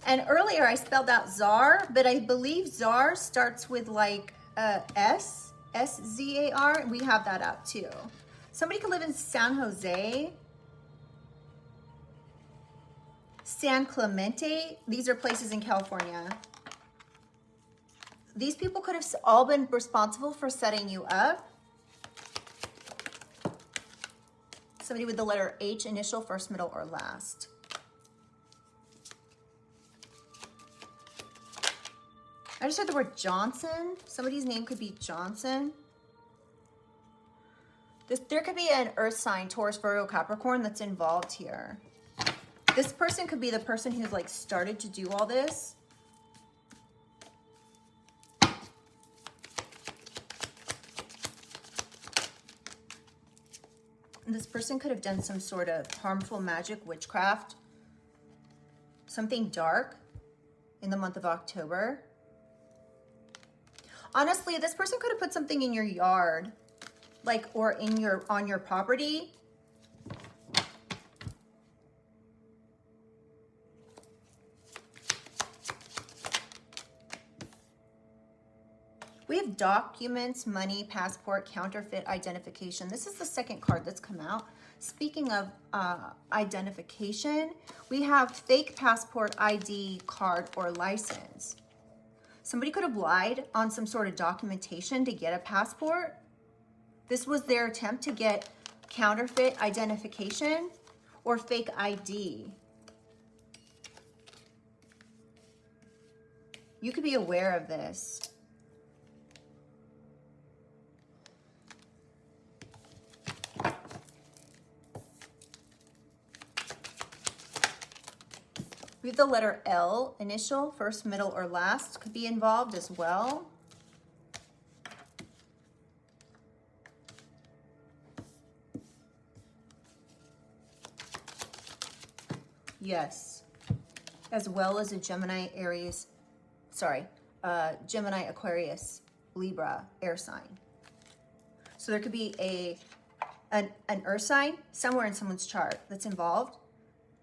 And earlier I spelled out Czar, but I believe Czar starts with like S, S-Z-A-R. We have that out too. Somebody could live in San Jose, San Clemente. These are places in California. These people could have all been responsible for setting you up. Somebody with the letter H, initial, first, middle, or last. I just heard the word Johnson. Somebody's name could be Johnson. There could be an earth sign, Taurus, Virgo, Capricorn, that's involved here. This person could be the person who's like started to do all this. And this person could have done some sort of harmful magic, witchcraft, something dark in the month of October. Honestly, this person could have put something in your yard, like, or on your property. We have documents, money, passport, counterfeit, identification. This is the second card that's come out. Speaking of identification, we have fake passport, ID, card, or license. Somebody could have lied on some sort of documentation to get a passport. This was their attempt to get counterfeit identification or fake ID. You could be aware of this. We have the letter L, initial, first, middle, or last, could be involved as well. Yes, as well as a Gemini, Aries, Gemini, Aquarius, Libra, air sign. So there could be an earth sign somewhere in someone's chart that's involved,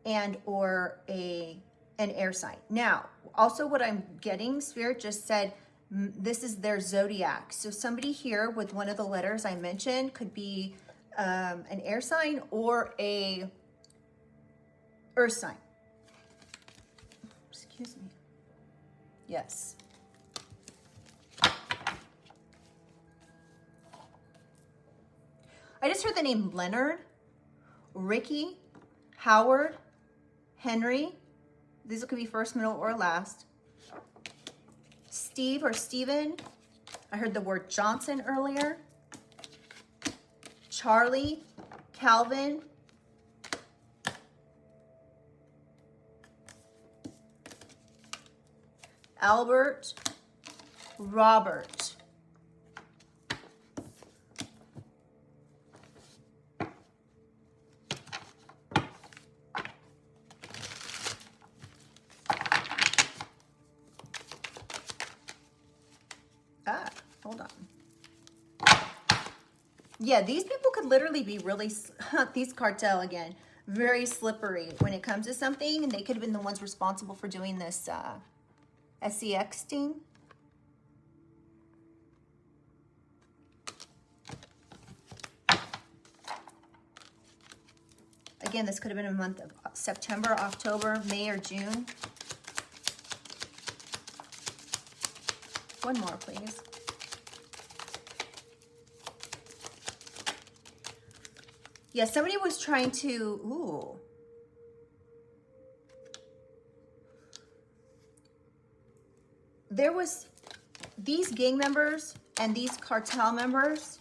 and or an air sign. Now, also what I'm getting, Spirit just said, This is their zodiac. So somebody here with one of the letters I mentioned could be an air sign or a earth sign. Excuse me. Yes. I just heard the name Leonard, Ricky, Howard, Henry. These could be first, middle, or last. Steve or Steven. I heard the word Johnson earlier. Charlie, Calvin. Albert, Robert. Hold on. Yeah, these people could literally be really, these cartel again, very slippery when it comes to something, and they could have been the ones responsible for doing this SEX thing. Again, this could have been a month of September, October, May, or June. One more, please. Yeah, somebody was trying to, ooh. There was, these gang members and these cartel members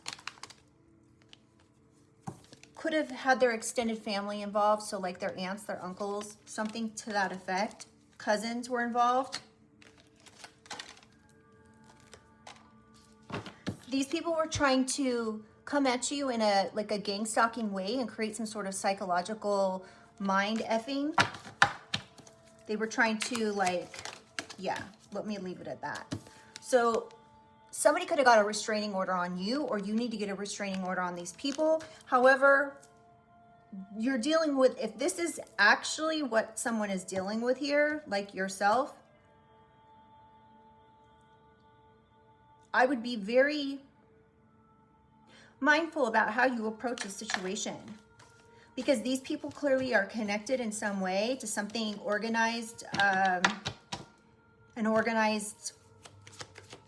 could have had their extended family involved. So like their aunts, their uncles, something to that effect. Cousins were involved. These people were trying to come at you in a like a gang stalking way and create some sort of psychological mind effing. They were trying to like, yeah, let me leave it at that. So somebody could have got a restraining order on you, or you need to get a restraining order on these people. However, you're dealing with, if this is actually what someone is dealing with here, like yourself, I would be very mindful about how you approach the situation, because these people clearly are connected in some way to something organized, an organized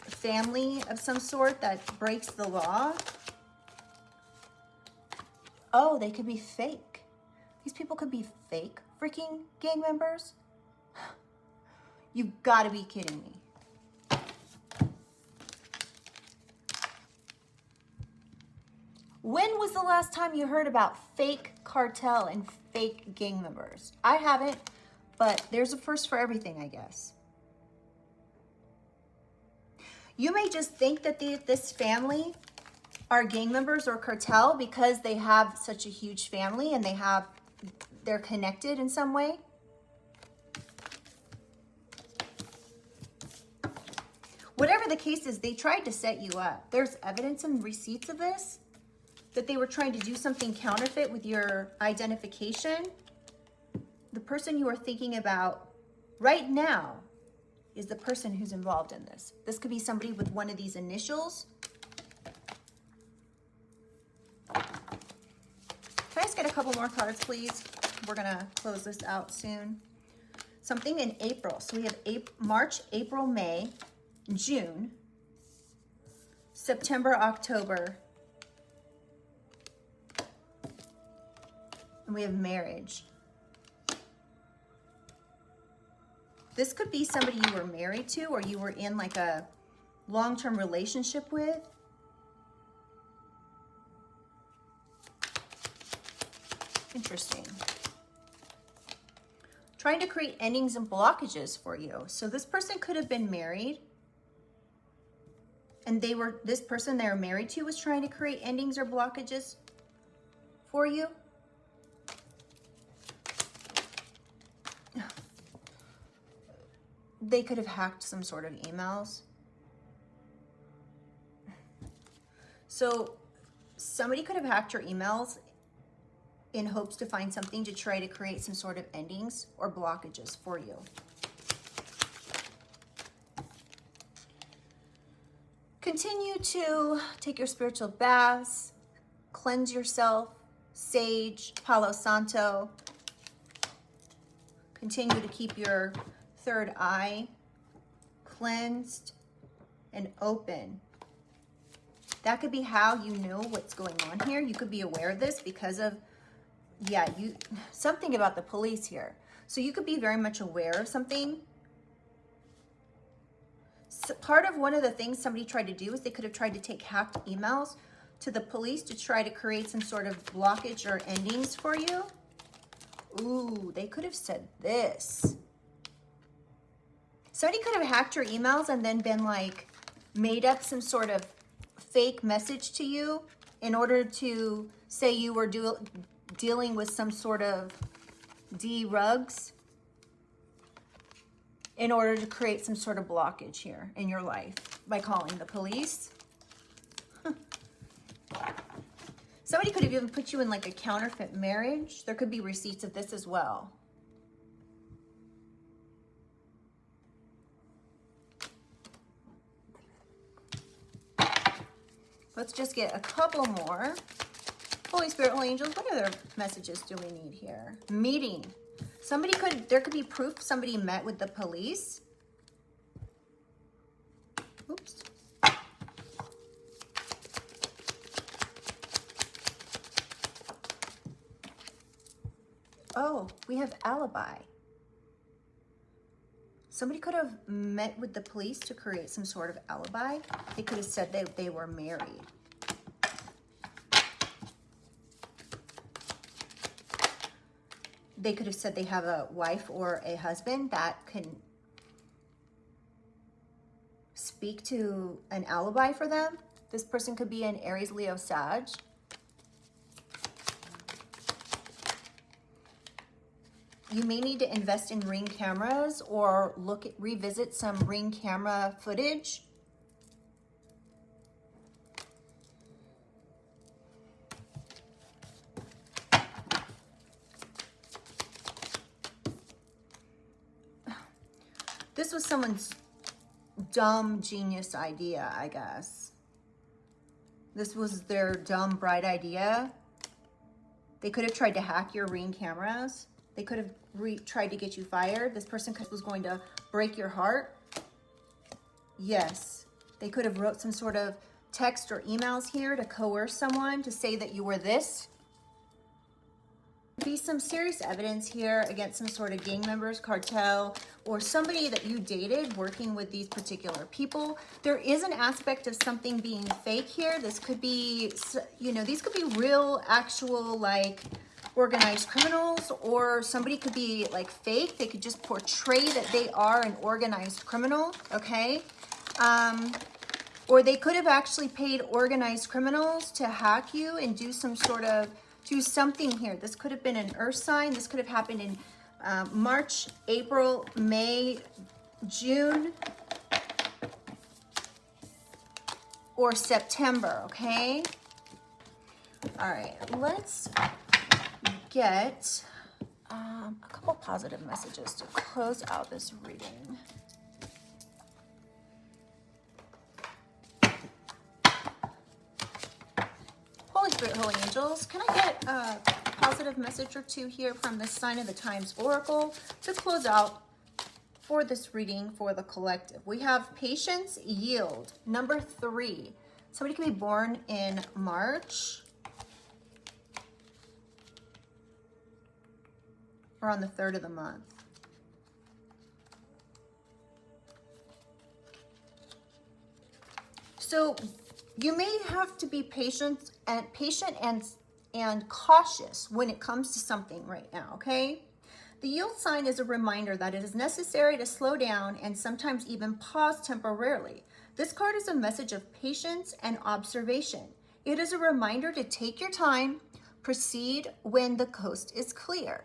family of some sort that breaks the law. Oh, they could be fake. These people could be fake freaking gang members. You've got to be kidding me. When was the last time you heard about fake cartel and fake gang members? I haven't, but there's a first for everything, I guess. You may just think that this family are gang members or cartel because they have such a huge family and they're connected in some way. Whatever the case is, they tried to set you up. There's evidence and receipts of this, that they were trying to do something counterfeit with your identification. The person you are thinking about right now is the person who's involved in this. This could be somebody with one of these initials. Can I just get a couple more cards, please? We're gonna close this out soon. Something in April. So we have March, April, May, June, September, October, and we have marriage. This could be somebody you were married to, or you were in like a long-term relationship with. Interesting. Trying to create endings and blockages for you. So this person could have been married, and this person they were married to was trying to create endings or blockages for you. They could have hacked some sort of emails. So somebody could have hacked your emails in hopes to find something to try to create some sort of endings or blockages for you. Continue to take your spiritual baths, cleanse yourself, sage, Palo Santo. Continue to keep your third eye cleansed and open. That could be how you know what's going on here. You could be aware of this because of, yeah, something about the police here. So you could be very much aware of something. So part of one of the things somebody tried to do is they could have tried to take hacked emails to the police to try to create some sort of blockage or endings for you. Ooh, they could have said this. Somebody could have hacked your emails and then been like, made up some sort of fake message to you in order to say you were dealing with some sort of drugs in order to create some sort of blockage here in your life by calling the police. Somebody could have even put you in like a counterfeit marriage. There could be receipts of this as well. Let's just get a couple more. Holy Spirit, Holy Angels, what other messages do we need here? Meeting. There could be proof somebody met with the police. Oops. Oh, we have alibi. Somebody could have met with the police to create some sort of alibi. They could have said that they were married. They could have said they have a wife or a husband that can speak to an alibi for them. This person could be an Aries, Leo, Sag. You may need to invest in Ring cameras or revisit some Ring camera footage. This was someone's dumb genius idea, I guess. This was their dumb, bright idea. They could have tried to hack your Ring cameras. They could have tried to get you fired. This person was going to break your heart. Yes. They could have wrote some sort of text or emails here to coerce someone to say that you were this. Be some serious evidence here against some sort of gang members, cartel, or somebody that you dated working with these particular people. There is an aspect of something being fake here. This could be, you know, these could be real, actual, like, organized criminals, or somebody could be like fake. They could just portray that they are an organized criminal, okay? Or they could have actually paid organized criminals to hack you and do some sort of, do something here. This could have been an earth sign. This could have happened in March, April, May, June, or September, okay? All right, let's get a couple positive messages to close out this reading. Holy Spirit, Holy Angels, can I get a positive message or two here from the Sign of the Times Oracle to close out for this reading for the collective? We have patience, yield. Number 3. Somebody can be born in March or on the 3rd of the month. So you may have to be patient and cautious when it comes to something right now, okay? The yield sign is a reminder that it is necessary to slow down and sometimes even pause temporarily. This card is a message of patience and observation. It is a reminder to take your time, proceed when the coast is clear.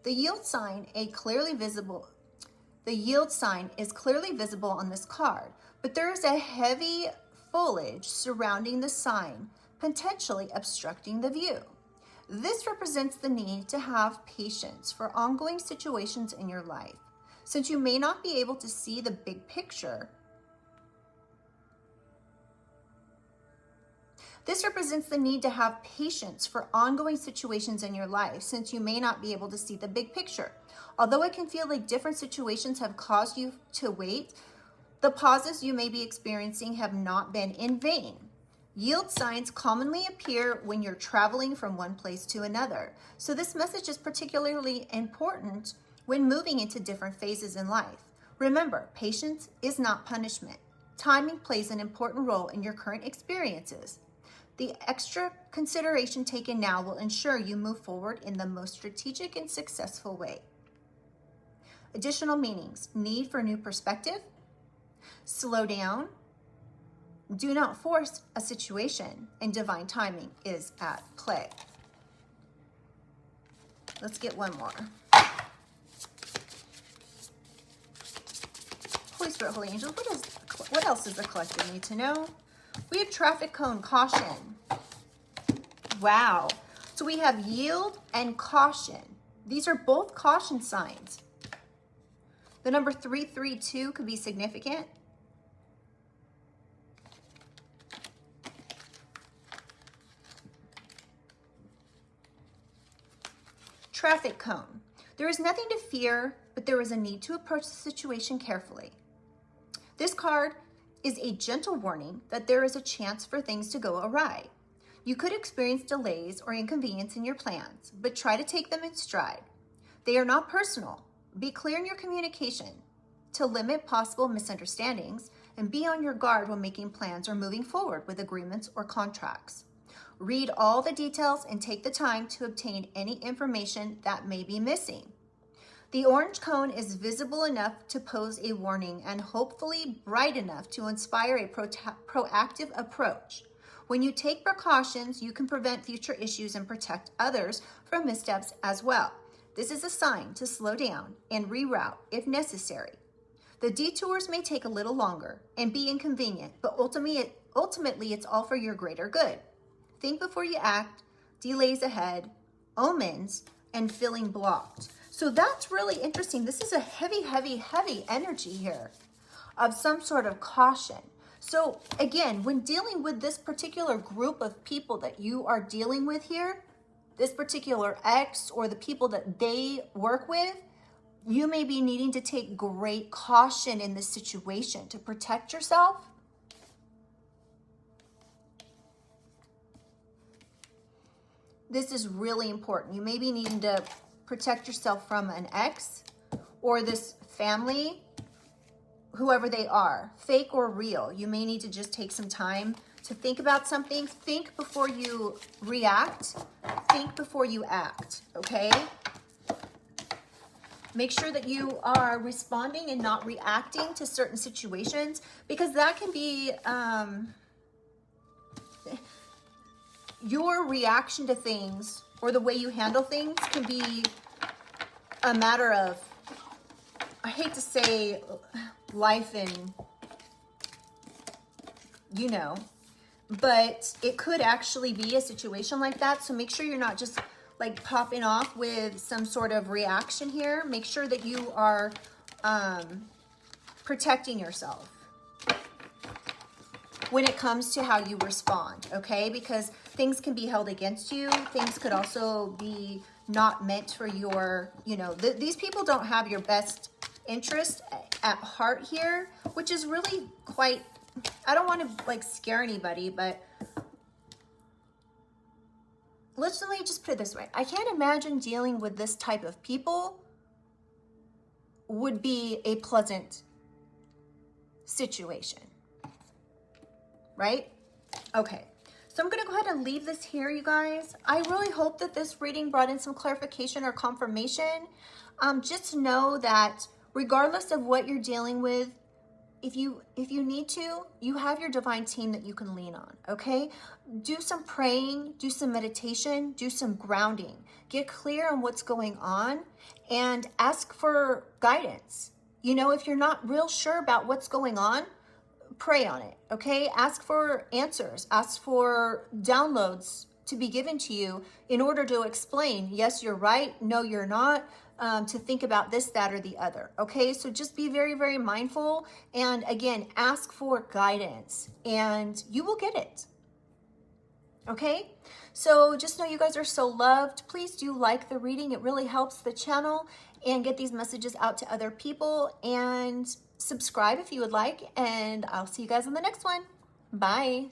The yield sign is clearly visible on this card, but there is a heavy foliage surrounding the sign, potentially obstructing the view. This represents the need to have patience for ongoing situations in your life. Since you may not be able to see the big picture, This represents the need to have patience for ongoing situations in your life, since you may not be able to see the big picture. Although it can feel like different situations have caused you to wait, the pauses you may be experiencing have not been in vain. Yield signs commonly appear when you're traveling from one place to another. So this message is particularly important when moving into different phases in life. Remember, patience is not punishment. Timing plays an important role in your current experiences. The extra consideration taken now will ensure you move forward in the most strategic and successful way. Additional meanings: need for new perspective, slow down, do not force a situation, and divine timing is at play. Let's get one more. Holy Spirit, Holy Angels, what else does the collective need to know? We have traffic cone, caution. Wow. So we have yield and caution. These are both caution signs. The number 332 could be significant. Traffic cone. There is nothing to fear, but there is a need to approach the situation carefully. This card is a gentle warning that there is a chance for things to go awry. You could experience delays or inconvenience in your plans, but try to take them in stride. They are not personal. Be clear in your communication to limit possible misunderstandings, and be on your guard when making plans or moving forward with agreements or contracts. Read all the details and take the time to obtain any information that may be missing. The orange cone is visible enough to pose a warning and hopefully bright enough to inspire a proactive approach. When you take precautions, you can prevent future issues and protect others from missteps as well. This is a sign to slow down and reroute if necessary. The detours may take a little longer and be inconvenient, but ultimately it's all for your greater good. Think before you act, delays ahead, omens, and feeling blocked. So that's really interesting. This is a heavy, heavy, heavy energy here of some sort of caution. So again, when dealing with this particular group of people that you are dealing with here, this particular ex or the people that they work with, you may be needing to take great caution in this situation to protect yourself. This is really important. You may be needing to protect yourself from an ex or this family, whoever they are, fake or real. You may need to just take some time to think about something. Think before you react. Think before you act, okay? Make sure that you are responding and not reacting to certain situations, because that can be your reaction to things or the way you handle things can be a matter of, I hate to say life and, you know, but it could actually be a situation like that. So make sure you're not just like popping off with some sort of reaction here. Make sure that you are protecting yourself when it comes to how you respond, okay? Because things can be held against you. Things could also be not meant for your, you know, these people don't have your best interest at heart here, which is really quite, I don't want to like scare anybody, but let me just put it this way. I can't imagine dealing with this type of people would be a pleasant situation, right? Okay, so I'm going to go ahead and leave this here, you guys. I really hope that this reading brought in some clarification or confirmation. Just know that regardless of what you're dealing with, if you need to, you have your divine team that you can lean on, okay? Do some praying, do some meditation, do some grounding. Get clear on what's going on and ask for guidance. You know, if you're not real sure about what's going on, pray on it, okay? Ask for answers, ask for downloads to be given to you in order to explain, yes, you're right, no, you're not, to think about this, that, or the other, okay? So just be very, very mindful, and again, ask for guidance, and you will get it. Okay, so just know you guys are so loved. Please do like the reading. It really helps the channel and get these messages out to other people. And subscribe if you would like. And I'll see you guys on the next one. Bye.